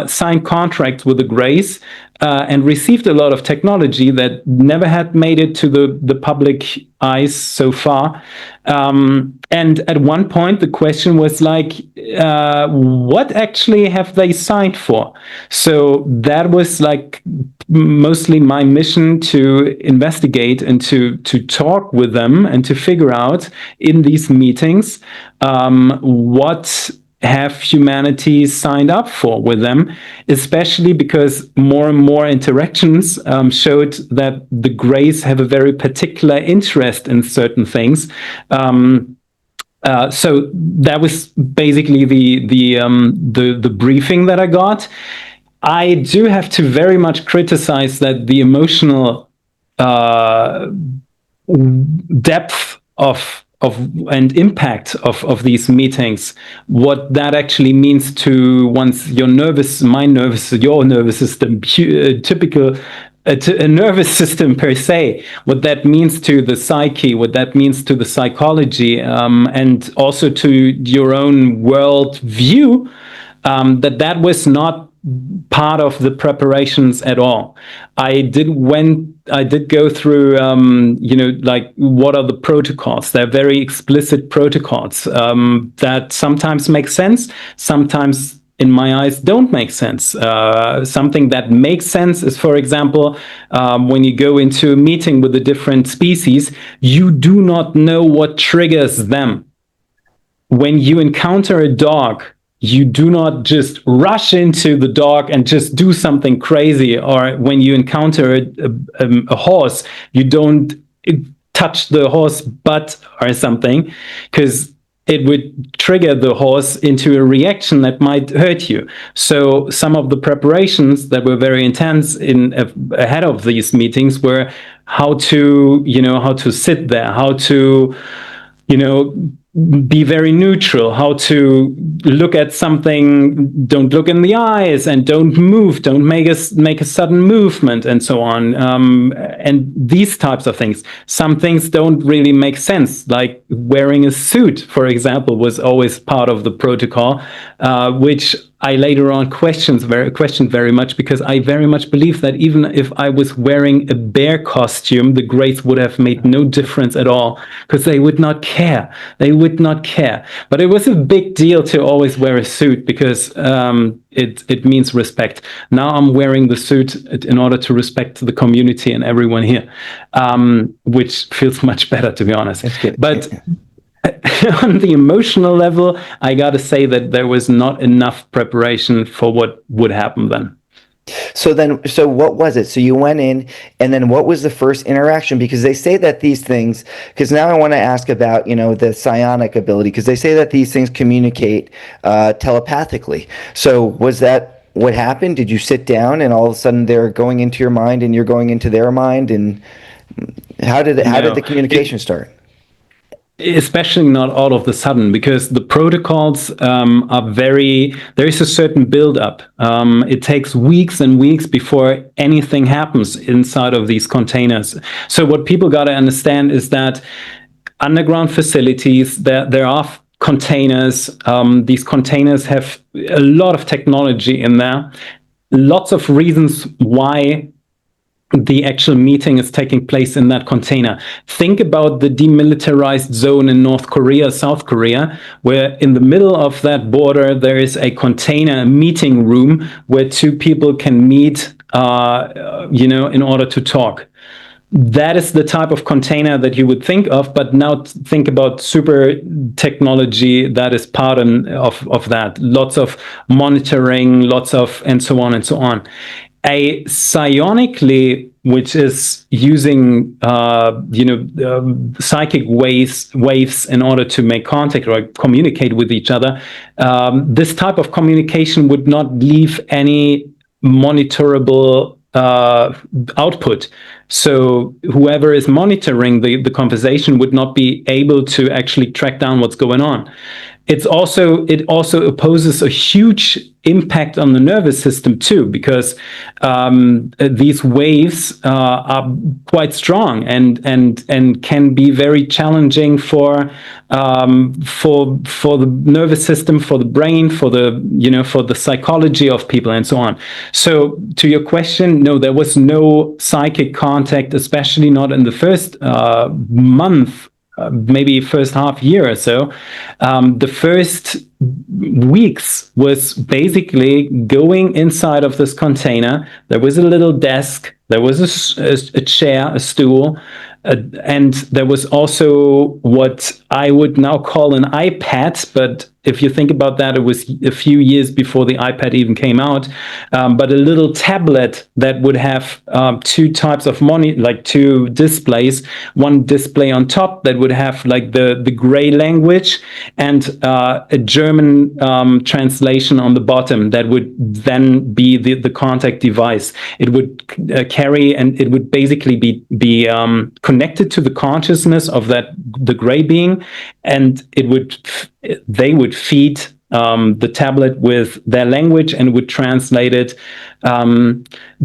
signed contracts with the Greys and received a lot of technology that never had made it to the public eyes so far. And at one point, the question was like, what actually have they signed for? So that was like mostly my mission, to investigate and to talk with them and to figure out in these meetings what have humanity signed up for with them, especially because more and more interactions showed that the Greys have a very particular interest in certain things. So that was basically the briefing that I got. I do have to very much criticize that the emotional depth of and impact of these meetings, what that actually means to your nervous system, typical a nervous system per se, what that means to the psyche, what that means to the psychology, and also to your own world view, that was not part of the preparations at all. I did go through, like, what are the protocols? They're very explicit protocols that sometimes make sense, sometimes in my eyes don't make sense. Something that makes sense is, for example, when you go into a meeting with a different species, you do not know what triggers them. When you encounter a dog, you do not just rush into the dog and just do something crazy. Or when you encounter a horse, you don't touch the horse butt or something, because it would trigger the horse into a reaction that might hurt you. So some of the preparations that were very intense ahead of these meetings were how to sit there, how to, be very neutral, how to look at something, don't look in the eyes, and don't move, don't make a sudden movement, and so on. And these types of things. Some things don't really make sense, like wearing a suit, for example, was always part of the protocol, which I later on questioned very much, because I very much believe that even if I was wearing a bear costume, the Greys would have made no difference at all, because they would not care. They would not care. But it was a big deal to always wear a suit, because it means respect. Now I'm wearing the suit in order to respect the community and everyone here, which feels much better, to be honest. That's good. But on the emotional level, I got to say that there was not enough preparation for what would happen then. So what was it? So you went in, and then what was the first interaction? Because they say that these things, because now I want to ask about, the psionic ability, because they say that these things communicate telepathically. So was that what happened? Did you sit down and all of a sudden they're going into your mind and you're going into their mind? And how did the communication start? Especially not all of the sudden, because the protocols there is a certain build-up. It takes weeks and weeks before anything happens inside of these containers. So what people got to understand is that underground facilities, there are containers. These containers have a lot of technology in there. Lots of reasons why the actual meeting is taking place in that container. Think about the demilitarized zone in North Korea, South Korea, where in the middle of that border, there is a container, a meeting room where two people can meet, in order to talk. That is the type of container that you would think of, but now think about super technology that is part of that. Lots of monitoring, and so on and so on. A psionically, which is using psychic waves in order to make contact or communicate with each other, this type of communication would not leave any monitorable output. So whoever is monitoring the conversation would not be able to actually track down what's going on. It also opposes a huge impact on the nervous system too, because these waves are quite strong and can be very challenging for the nervous system, for the brain, for the psychology of people, and so on. So to your question, no, there was no psychic contact, especially not in the first month. Maybe first half year or so. The first weeks was basically going inside of this container. There was a little desk, there was a chair, a stool, and there was also what I would now call an iPad, but if you think about that, it was a few years before the iPad even came out, but a little tablet that would have two types of two displays. One display on top that would have like the gray language, and a German translation on the bottom that would then be the contact device. It would carry, and it would basically be connected to the consciousness of the gray being, and they would feed the tablet with their language and would translate it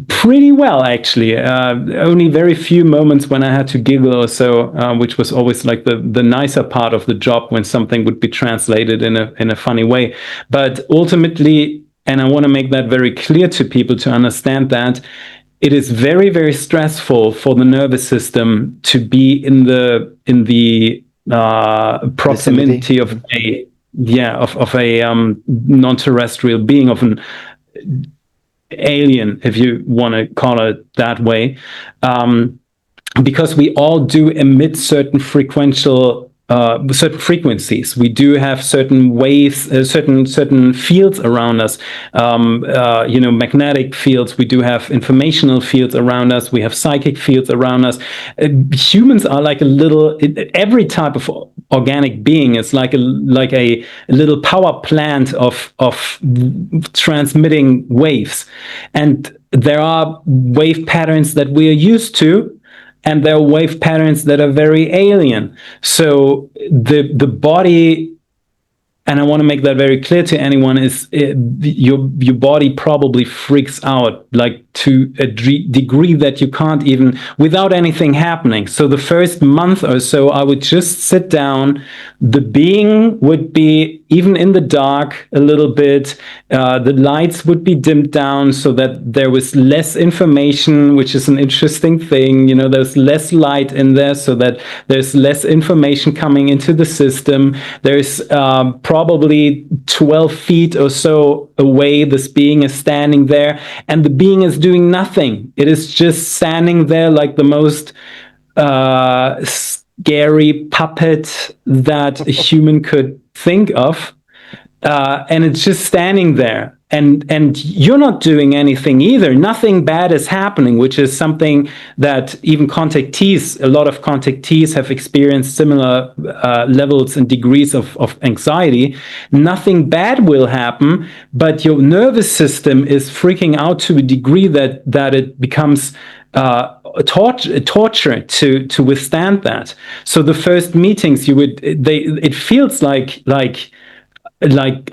pretty well, actually. Only very few moments when I had to giggle or so, which was always like the nicer part of the job, when something would be translated in a funny way. But ultimately, and I want to make that very clear to people to understand that, it is very, very stressful for the nervous system to be in the proximity of a non-terrestrial being, of an alien, if you want to call it that way, because we all do emit certain frequencies. We do have certain waves, certain fields around us, magnetic fields. We do have informational fields around us. We have psychic fields around us. Humans are like every type of organic being is like a little power plant of transmitting waves. And there are wave patterns that we are used to, and there are wave patterns that are very alien. So the body, and I want to make that very clear to anyone, is your body probably freaks out, like to a degree that you can't even, without anything happening. So the first month or so, I would just sit down. The being would be even in the dark a little bit. The lights would be dimmed down so that there was less information, which is an interesting thing. You know, there's less light in there so that there's less information coming into the system. There's probably 12 feet or so away, this being is standing there, and the being is doing nothing. It is just standing there like the most scary puppet that a human could think of. And it's just standing there. And you're not doing anything either. Nothing bad is happening, which is something that even contactees, a lot of contactees have experienced similar levels and degrees of anxiety. Nothing bad will happen, but your nervous system is freaking out to a degree that it becomes torture to withstand that. So the first meetings, it feels like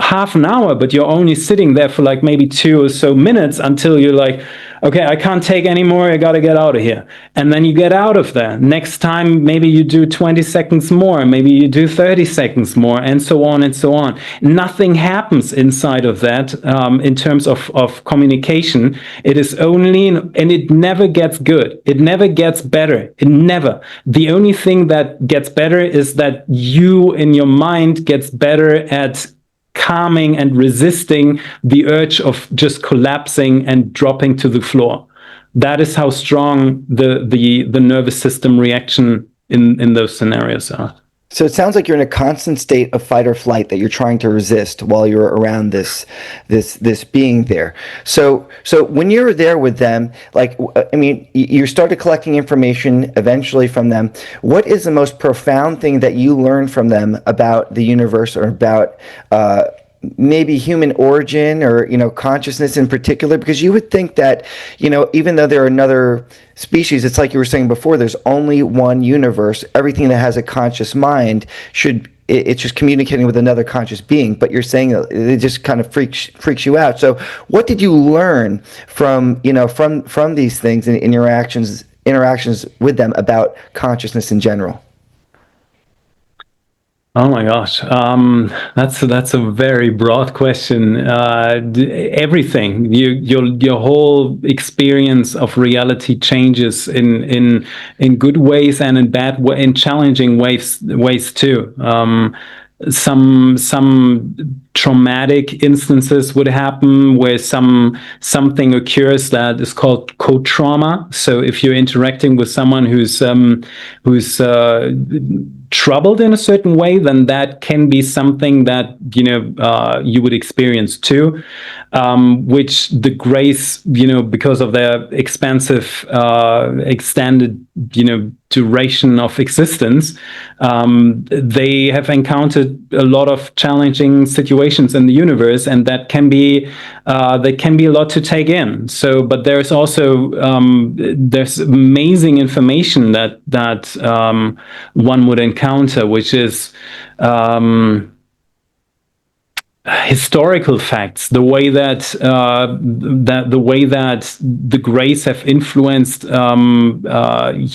half an hour, but you're only sitting there for like maybe 2 or so minutes until you're like, okay, I can't take any more. I got to get out of here. And then you get out of there. Next time, maybe you do 20 seconds more, maybe you do 30 seconds more, and so on and so on. Nothing happens inside of that in terms of communication. It is only, and it never gets good. It never gets better. It never. The only thing that gets better is that you in your mind gets better at calming and resisting the urge of just collapsing and dropping to the floor. That is how strong the nervous system reaction in those scenarios are. So it sounds like you're in a constant state of fight or flight that you're trying to resist while you're around this being there. So when you're there with them, like, I mean, you started collecting information eventually from them. What is the most profound thing that you learned from them about the universe, or about maybe human origin, or, you know, consciousness in particular? Because you would think that, you know, even though they're another species, it's like you were saying before, there's only one universe. Everything that has a conscious mind it's just communicating with another conscious being. But you're saying it just kind of freaks you out. So what did you learn from, you know, from these things and interactions with them about consciousness in general? Oh my gosh, that's a very broad question. Everything, your whole experience of reality changes in good ways and in challenging ways too. Some traumatic instances would happen where something occurs that is called co-trauma. So if you're interacting with someone who's troubled in a certain way, then that can be something that, you know, you would experience too, which the Greys, you know, because of their expansive, extended, you know, duration of existence, they have encountered a lot of challenging situations in the universe, and that can be a lot to take in. So, but there's also there's amazing information that one would encounter, which is historical facts, the way that the Greys have influenced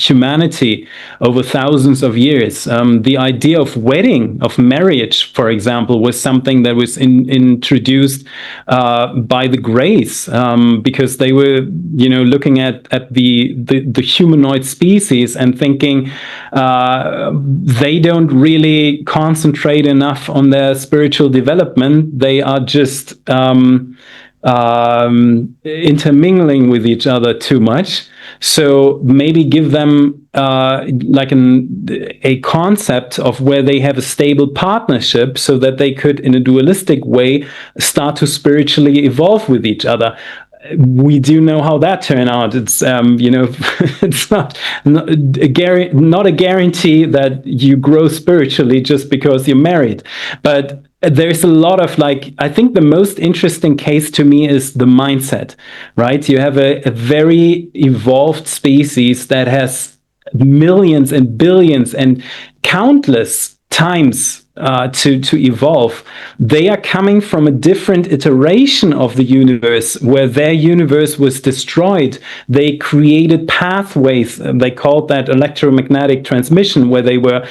humanity over thousands of years. The idea of wedding, of marriage, for example, was something that was introduced by the Greys, because they were, you know, looking at the humanoid species and thinking they don't really concentrate enough on their spiritual development. They are just intermingling with each other too much. So maybe give them like a concept of where they have a stable partnership, so that they could, in a dualistic way, start to spiritually evolve with each other. We do know how that turned out. It's you know, it's not a guarantee that you grow spiritually just because you're married. But there's a lot of, like, I think the most interesting case to me is the mindset, right? You have a very evolved species that has millions and billions and countless times to evolve, they are coming from a different iteration of the universe where their universe was destroyed. They created pathways. They called that electromagnetic transmission, where they were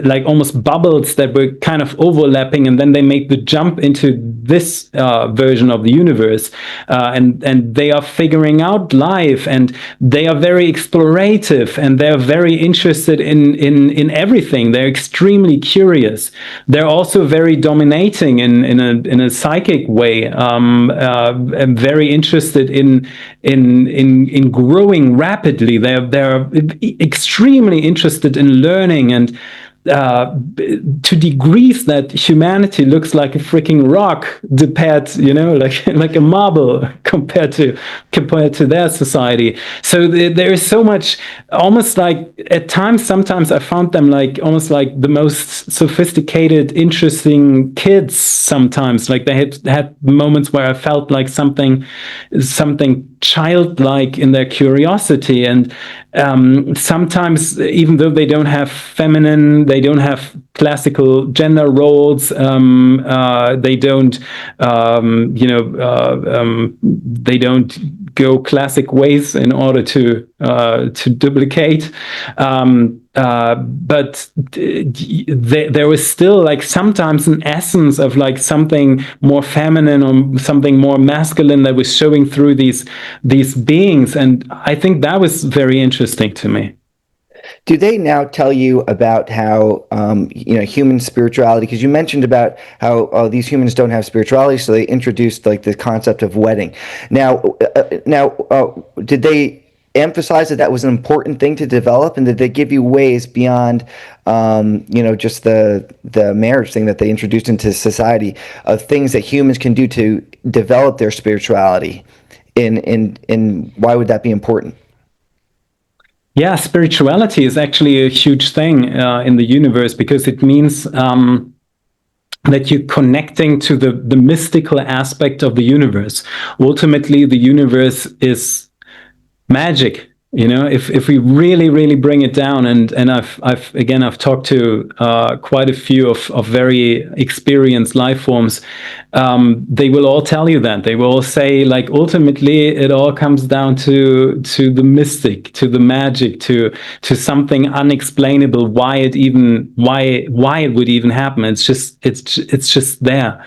like almost bubbles that were kind of overlapping, and then they made the jump into this version of the universe. And they are figuring out life, and they are very explorative, and they're very interested in everything. They're extremely curious. They're also very dominating in a psychic way, and very interested in growing rapidly. They're extremely interested in learning, and to degrees that humanity looks like a freaking rock compared, like a marble compared to their society. So there is so much, almost like at times, sometimes I found them like almost like the most sophisticated, interesting kids. Sometimes, like they had moments where I felt like something childlike in their curiosity, and sometimes even though they don't have feminine, they don't have classical gender roles, they don't they don't go classic ways in order to duplicate, but there was still like sometimes an essence of like something more feminine or something more masculine that was showing through these beings, and I think that was very interesting to me. Do they now tell you about how human spirituality? Because you mentioned about how these humans don't have spirituality, so they introduced like the concept of wedding. Now, did they emphasize that was an important thing to develop, and did they give you ways beyond just the marriage thing that they introduced into society of things that humans can do to develop their spirituality? In why would that be important? Yeah, spirituality is actually a huge thing in the universe, because it means that you're connecting to the mystical aspect of the universe. Ultimately, the universe is magic. If we really bring it down, and I've talked to quite a few of very experienced life forms, they will all tell you that. They will all say, like, ultimately it all comes down to the mystic, to the magic, to something unexplainable, why it would even happen. It's just there.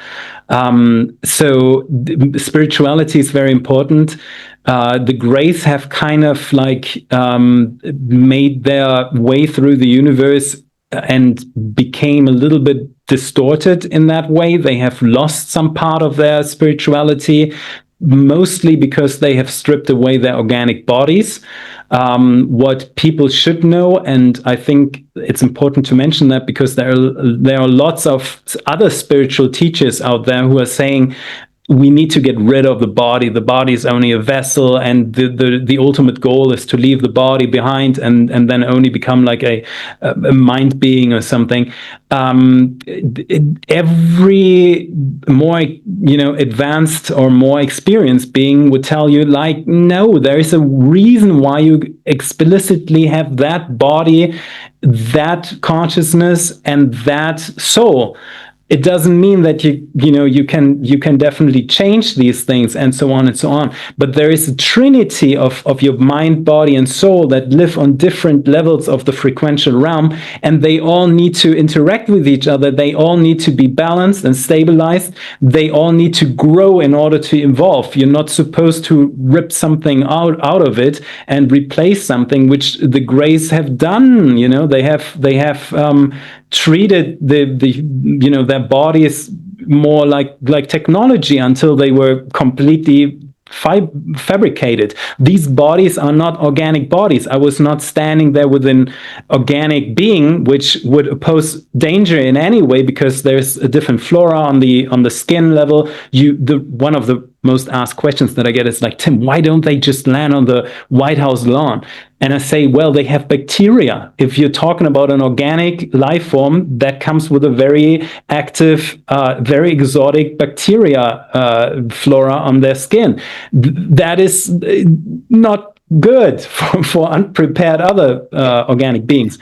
So spirituality is very important. The Greys have kind of like made their way through the universe and became a little bit distorted in that way. They have lost some part of their spirituality, mostly because they have stripped away their organic bodies. What people should know, and I think it's important to mention that, because there are lots of other spiritual teachers out there who are saying we need to get rid of the body. The body is only a vessel, and the ultimate goal is to leave the body behind and then only become like a mind being or something. Every more advanced or more experienced being would tell you, like, no, there is a reason why you explicitly have that body, that consciousness, and that soul. It doesn't mean that you can definitely change these things and so on and so on. But there is a trinity of your mind, body, and soul that live on different levels of the frequential realm, and they all need to interact with each other. They all need to be balanced and stabilized. They all need to grow in order to evolve. You're not supposed to rip something out of it and replace something, which the Greys have done. They have treated their bodies more like technology until they were completely fabricated. These bodies are not organic bodies. I was not standing there with an organic being which would pose danger in any way, because there's a different flora on the skin level. One of the most asked questions that I get is like, Tim, why don't they just land on the White House lawn? And I say, well, they have bacteria. If you're talking about an organic life form, that comes with a very active, very exotic bacteria flora on their skin. That is not good for unprepared other organic beings.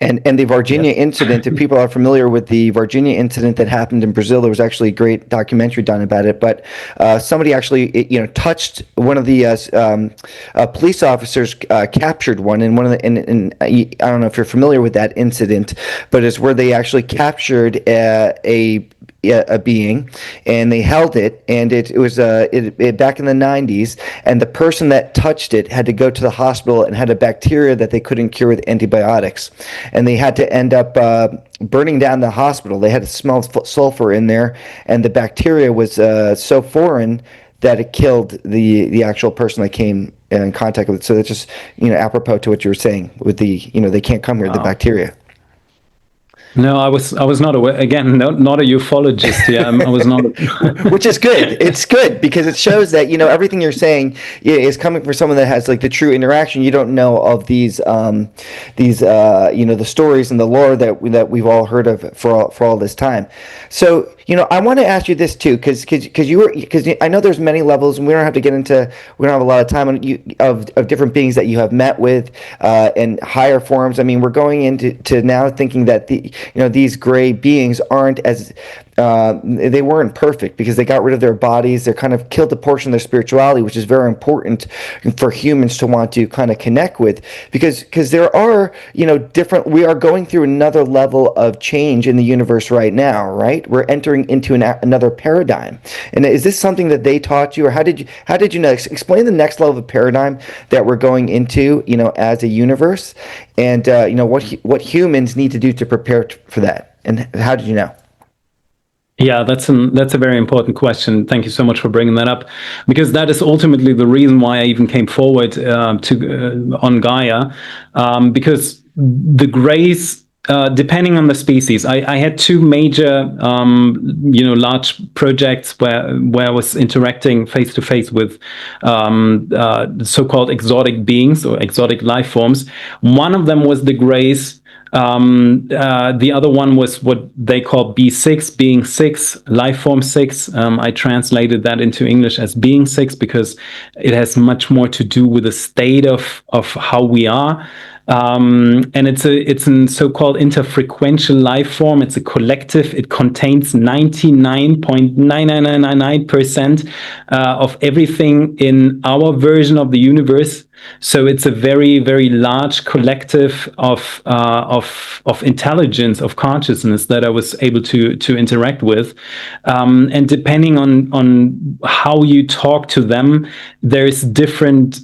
And the Virginia incident, if people are familiar with the Virginia incident that happened in Brazil, there was actually a great documentary done about it. But somebody actually, touched one of the police officers, captured one, and one of the, and I don't know if you're familiar with that incident, but it's where they actually captured a being, and they held it, and it was back in the 90s, and the person that touched it had to go to the hospital and had a bacteria that they couldn't cure with antibiotics, and they had to end up burning down the hospital. They had to smell sulfur in there, and the bacteria was so foreign that it killed the actual person that came in contact with it. So that's just apropos to what you were saying with the they can't come here, the bacteria. No, I was not aware. Again, not a ufologist. Yeah, I was not. Which is good. It's good because it shows that everything you're saying is coming from someone that has like the true interaction. You don't know of these the stories and the lore that we've all heard of for all this time. So I want to ask you this too, because I know there's many levels, and we don't have a lot of time of different beings that you have met with in higher forms. I mean, we're going into now thinking that these gray beings aren't as they weren't perfect because they got rid of their bodies. They kind of killed a portion of their spirituality, which is very important for humans to want to kind of connect with, because there are different. We are going through another level of change in the universe right now, right? We're entering into another paradigm. And is this something that they taught you, or how did you know? Explain the next level of paradigm that we're going into, as a universe, and what humans need to do to prepare for that, and how did you know? Yeah, that's a very important question. Thank you so much for bringing that up, because that is ultimately the reason why I even came forward on Gaia, because the grays. Depending on the species, I had two major, large projects where I was interacting face to face with so-called exotic beings or exotic life forms. One of them was the grays. The other one was what they call B6, being 6, life form 6. I translated that into English as being 6 because it has much more to do with the state of how we are. And it's a so-called interfrequential life form. It's a collective. It contains 99.99999% of everything in our version of the universe. So it's a very, very large collective of intelligence, of consciousness that I was able to interact with. And depending on how you talk to them, there's different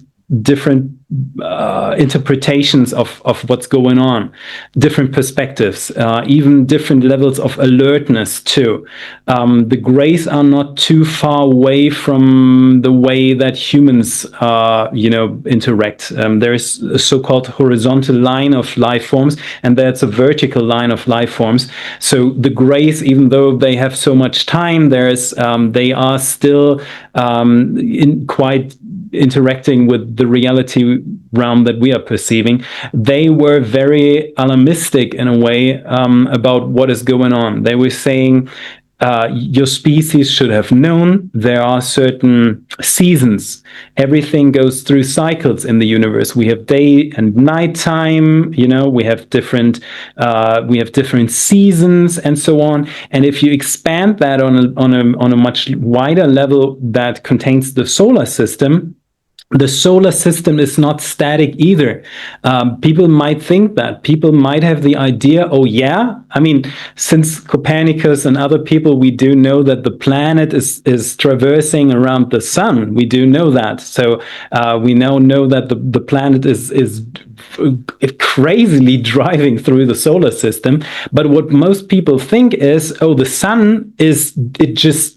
interpretations of what's going on, different perspectives, even different levels of alertness too. The grays are not too far away from the way that humans interact. There's a so-called horizontal line of life forms, and there's a vertical line of life forms. So the grays, even though they have so much time, they are still quite interacting with the reality realm that we are perceiving. They were very alarmistic in a way about what is going on. They were saying, your species should have known there are certain seasons. Everything goes through cycles in the universe. We have day and night time, we have different seasons and so on. And if you expand that on a much wider level that contains the solar system, the solar system is not static either. People might think that. People might have the idea, oh yeah, I mean, since Copernicus and other people, we do know that the planet is traversing around the sun. We do know that. So we now know that the planet is crazily driving through the solar system. But what most people think is, oh, the sun just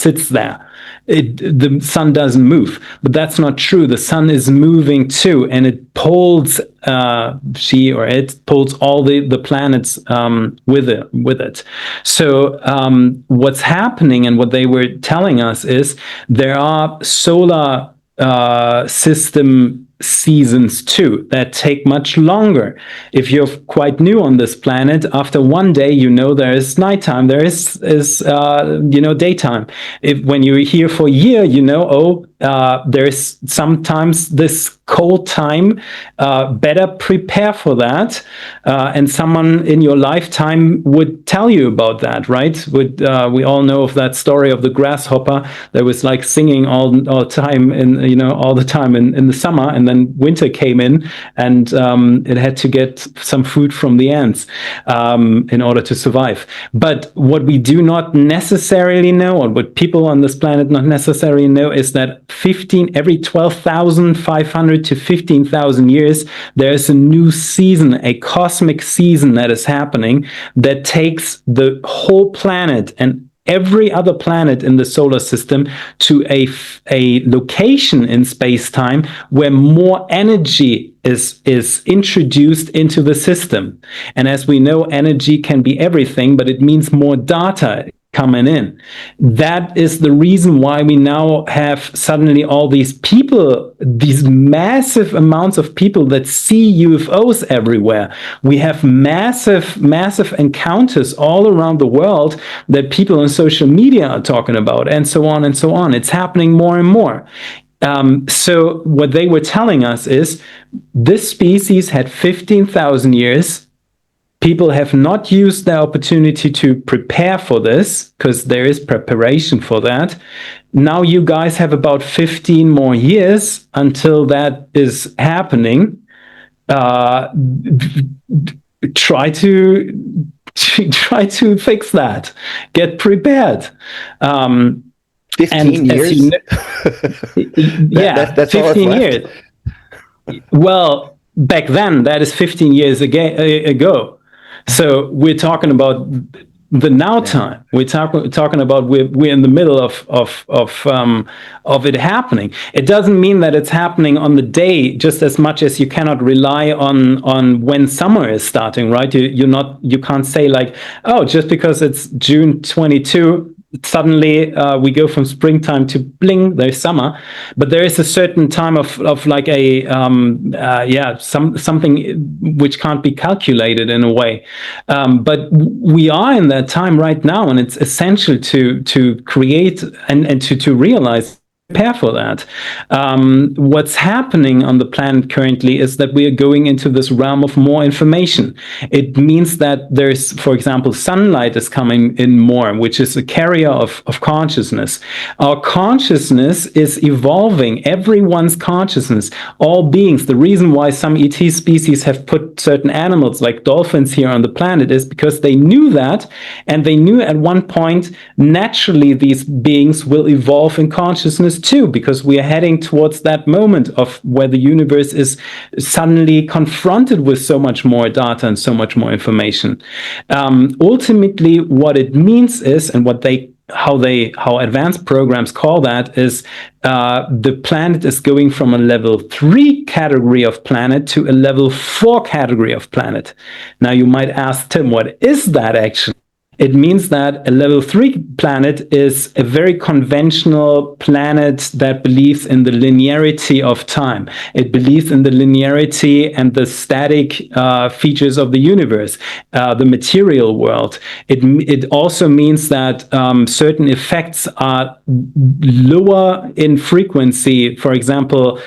sits there. The sun doesn't move, but that's not true. The sun is moving too, and it pulls it pulls all the planets with it. So what's happening, and what they were telling us, is there are solar system seasons too that take much longer. If you're quite new on this planet, after one day there is nighttime, there is daytime. When you're here for a year, there's sometimes this cold time. Better prepare for that, and someone in your lifetime would tell you about that, right? We all know of that story of the grasshopper that was like singing all time all the time in the summer, and then winter came in, and it had to get some food from the ants in order to survive. But what we do not necessarily know, or what people on this planet not necessarily know, is that every 12,500 to 15,000 years, there's a new season, a cosmic season that is happening that takes the whole planet and every other planet in the solar system to a location in space-time where more energy is introduced into the system. And as we know, energy can be everything, but it means more data coming in. That is the reason why we now have suddenly all these people, these massive amounts of people that see UFOs everywhere. We have massive encounters all around the world that people on social media are talking about, and so on and so on. It's happening more and more. So what they were telling us is this species had 15,000 years. People have not used the opportunity to prepare for this, because there is preparation for that. Now you guys have about 15 more years until that is happening. Try to fix that. Get prepared. 15 years? That's 15 years. Well, back then, that is 15 years ago. So we're talking about the now time. We're talking about we're in the middle of it happening. It doesn't mean that it's happening on the day, just as much as you cannot rely on when summer is starting, right? You can't say like, oh, just because it's June 22. Suddenly we go from springtime to bling, there's summer, but there is a certain time of like something which can't be calculated in a way. But we are in that time right now, and it's essential to create and to realize, prepare for that. What's happening on the planet currently is that we are going into this realm of more information. It means that there's, for example, sunlight is coming in more, which is a carrier of consciousness. Our consciousness is evolving, everyone's consciousness, all beings. The reason why some ET species have put certain animals like dolphins here on the planet is because they knew that, and they knew at one point naturally these beings will evolve in consciousness too, because we are heading towards that moment of where the universe is suddenly confronted with so much more data and so much more information. Ultimately, what it means is, and how advanced programs call that, is the planet is going from a level 3 category of planet to a level 4 category of planet. Now you might ask, Tim, what is that actually? It means that a level 3 planet is a very conventional planet that believes in the linearity of time. It believes in the linearity and the static features of the universe, the material world. It also means that certain effects are lower in frequency, for example,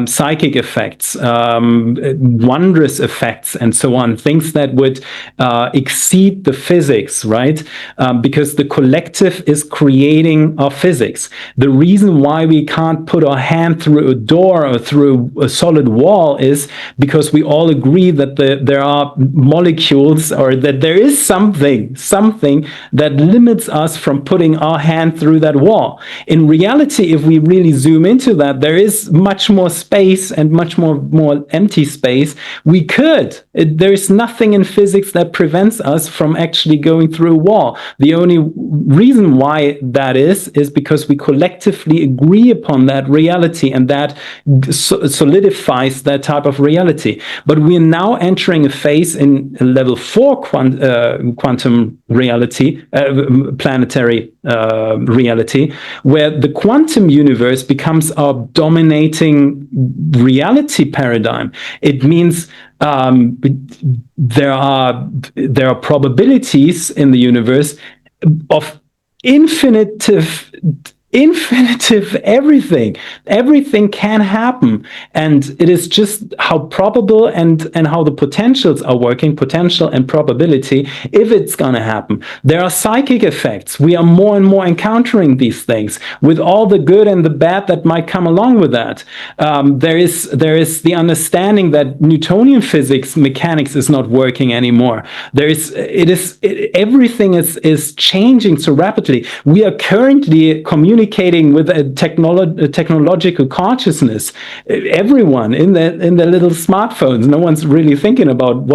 psychic effects, wondrous effects, and so on, things that would exceed the physics, right? Because the collective is creating our physics. The reason why we can't put our hand through a door or through a solid wall is because we all agree that there are molecules, or that there is something that limits us from putting our hand through that wall. In reality, if we really zoom into that, there is much more space and much more empty space. We could. There's nothing in physics that prevents us from actually going through a wall. The only reason why that is because we collectively agree upon that reality, and that solidifies that type of reality. But we're now entering a phase in level 4 quantum reality, planetary reality, where the quantum universe becomes our dominating reality paradigm. It means there are probabilities in the universe of infinitive everything can happen, and it is just how probable and how the potentials are working, potential and probability, if it's going to happen. There are psychic effects. We are more and more encountering these things with all the good and the bad that might come along with that. There is the understanding that Newtonian physics mechanics is not working anymore. Everything is changing so rapidly. We are currently communicating with a technological consciousness. Everyone in their little smartphones. No one's really thinking about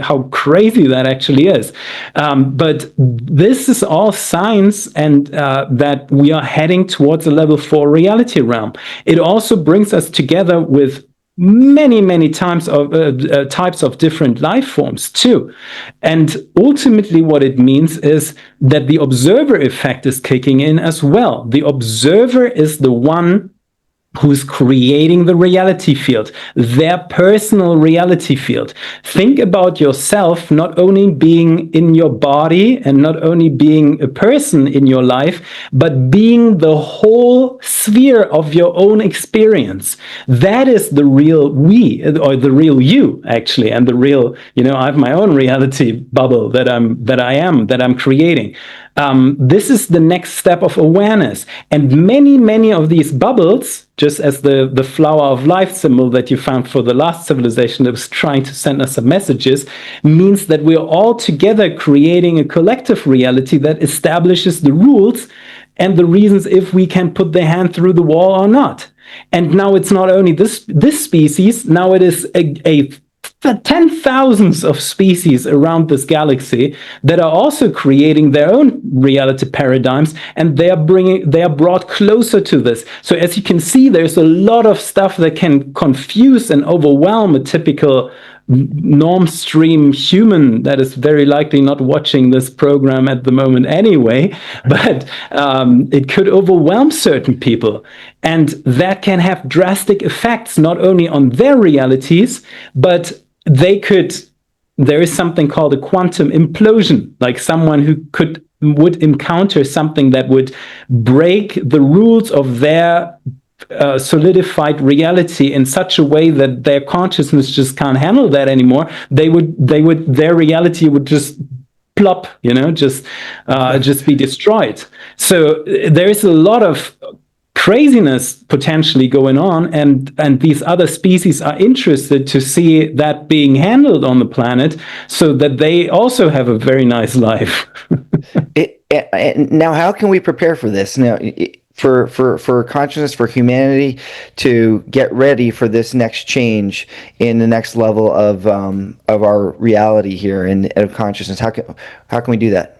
how crazy that actually is. But this is all signs, and that we are heading towards a level 4 reality realm. It also brings us together with many types of different life forms too. And ultimately what it means is that the observer effect is kicking in as well. The observer is the one who's creating the reality field, their personal reality field. Think about yourself not only being in your body and not only being a person in your life, but being the whole sphere of your own experience. That is the real we, or the real you, actually, and the real, I have my own reality bubble that I'm creating. This is the next step of awareness. And many of these bubbles, just as the flower of life symbol that you found for the last civilization that was trying to send us some messages, means that we're all together creating a collective reality that establishes the rules and the reasons if we can put the hand through the wall or not. And now it's not only this species, now it is a 10,000s of species around this galaxy that are also creating their own reality paradigms, and they are brought closer to this. So as you can see, there's a lot of stuff that can confuse and overwhelm a typical norm stream human that is very likely not watching this program at the moment anyway, but it could overwhelm certain people. And that can have drastic effects, not only on their realities, but there is something called a quantum implosion, like someone who would encounter something that would break the rules of their solidified reality in such a way that their consciousness just can't handle that anymore. Their reality would just plop, just be destroyed. So there is a lot of craziness potentially going on, and these other species are interested to see that being handled on the planet so that they also have a very nice life. Now, how can we prepare for this? Now, for consciousness, for humanity to get ready for this next change in the next level of our reality here and of consciousness, how can we do that?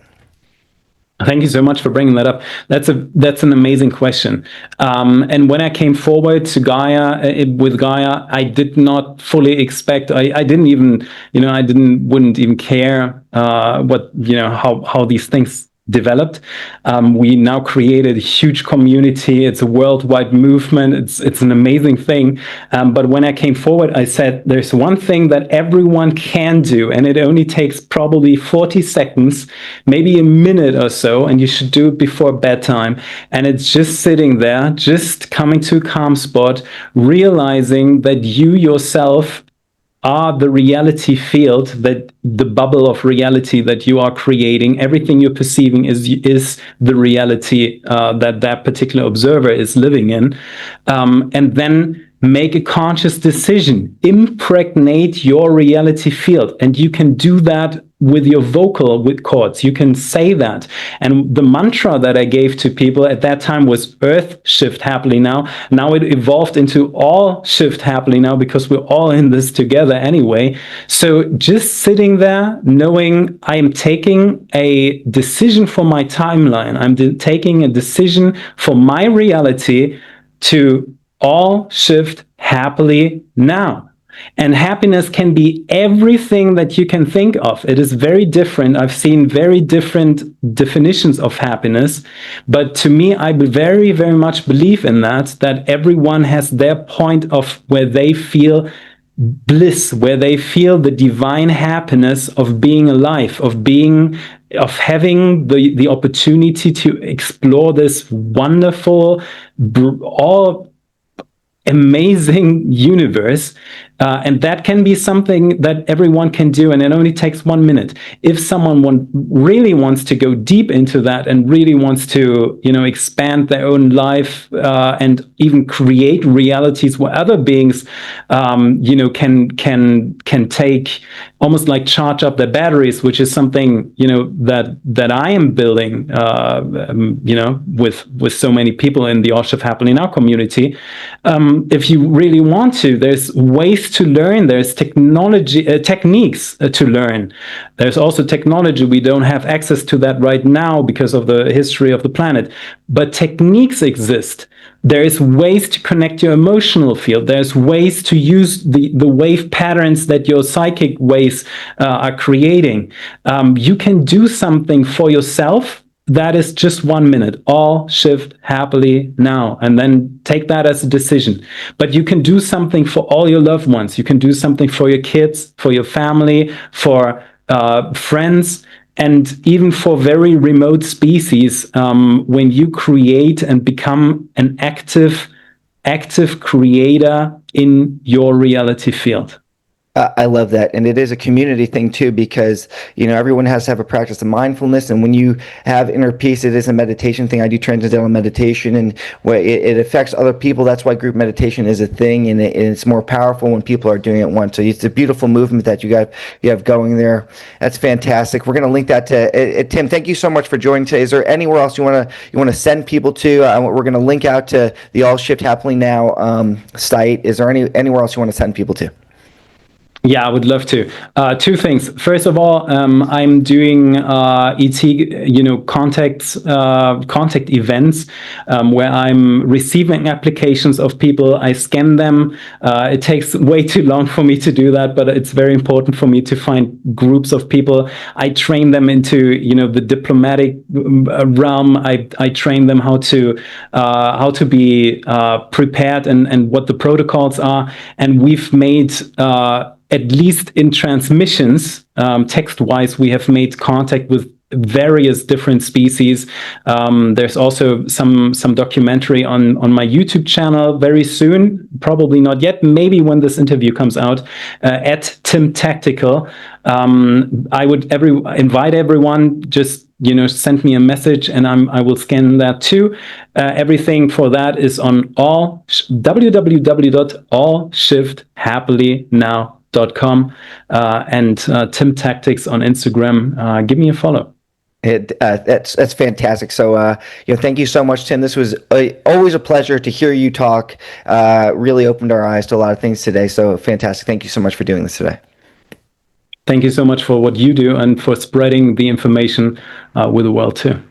Thank you so much for bringing that up. That's an amazing question. And when I came forward to Gaia, with Gaia, I did not fully expect. I didn't even, wouldn't even care how these things developed. We now created a huge community. It's a worldwide movement. It's an amazing thing. But when I came forward, I said, there's one thing that everyone can do, and it only takes probably 40 seconds, maybe a minute or so, and you should do it before bedtime. And it's just sitting there, just coming to a calm spot, realizing that you yourself are the reality field, that the bubble of reality that you are creating. Everything you're perceiving is the reality that particular observer is living in. And then make a conscious decision, impregnate your reality field. And you can do that with your vocal cords. You can say that. And the mantra that I gave to people at that time was Earth shift happily now. Now it evolved into all shift happily now, because we're all in this together anyway. So just sitting there knowing I am taking a decision for my timeline. I'm taking a decision for my reality to all shift happily now. And happiness can be everything that you can think of. It is very different. I've seen very different definitions of happiness. But to me, I very, very much believe in that everyone has their point of where they feel bliss, where they feel the divine happiness of being alive, of having the opportunity to explore this wonderful, all amazing universe. And that can be something that everyone can do, and it only takes 1 minute. If someone really wants to go deep into that and really wants to, expand their own life and even create realities where other beings, can take, almost like charge up their batteries, which is something that I am building, with so many people in the All Shift Happily Now community. If you really want to, there's ways to learn. There's techniques to learn. There's also technology. We don't have access to that right now because of the history of the planet, but techniques exist. There's ways to connect your emotional field. There's ways to use the wave patterns that your psychic waves are creating. You can do something for yourself. That is just 1 minute. All shift happily now, and then take that as a decision. But you can do something for all your loved ones. You can do something for your kids, for your family, for friends, and even for very remote species. When you create and become an active creator in your reality field. I love that. And it is a community thing too, because, everyone has to have a practice of mindfulness. And when you have inner peace, it is a meditation thing. I do transcendental meditation, and it affects other people. That's why group meditation is a thing. And it's more powerful when people are doing it once. So it's a beautiful movement that you have going there. That's fantastic. We're going to link that to Tim. Thank you so much for joining today. Is there anywhere else you want to send people to? We're going to link out to the All Shift Happily Now site. Is there anywhere else you want to send people to? Yeah, I would love to. Two things. First of all, I'm doing contact events where I'm receiving applications of people. I scan them. It takes way too long for me to do that, but it's very important for me to find groups of people. I train them into the diplomatic realm. I train them how to be prepared and what the protocols are. And we've made at least in transmissions, text-wise, we have made contact with various different species. There's also some documentary on my YouTube channel very soon, probably not yet, maybe when this interview comes out, at Tim Tactical. I would invite everyone, just send me a message and I will scan that too. Everything for that is on www.allshifthappily.com and Tim Tactics on Instagram. Give me a follow. That's fantastic. So, thank you so much, Tim. This was always a pleasure to hear you talk. Really opened our eyes to a lot of things today. So fantastic. Thank you so much for doing this today. Thank you so much for what you do and for spreading the information with the world too.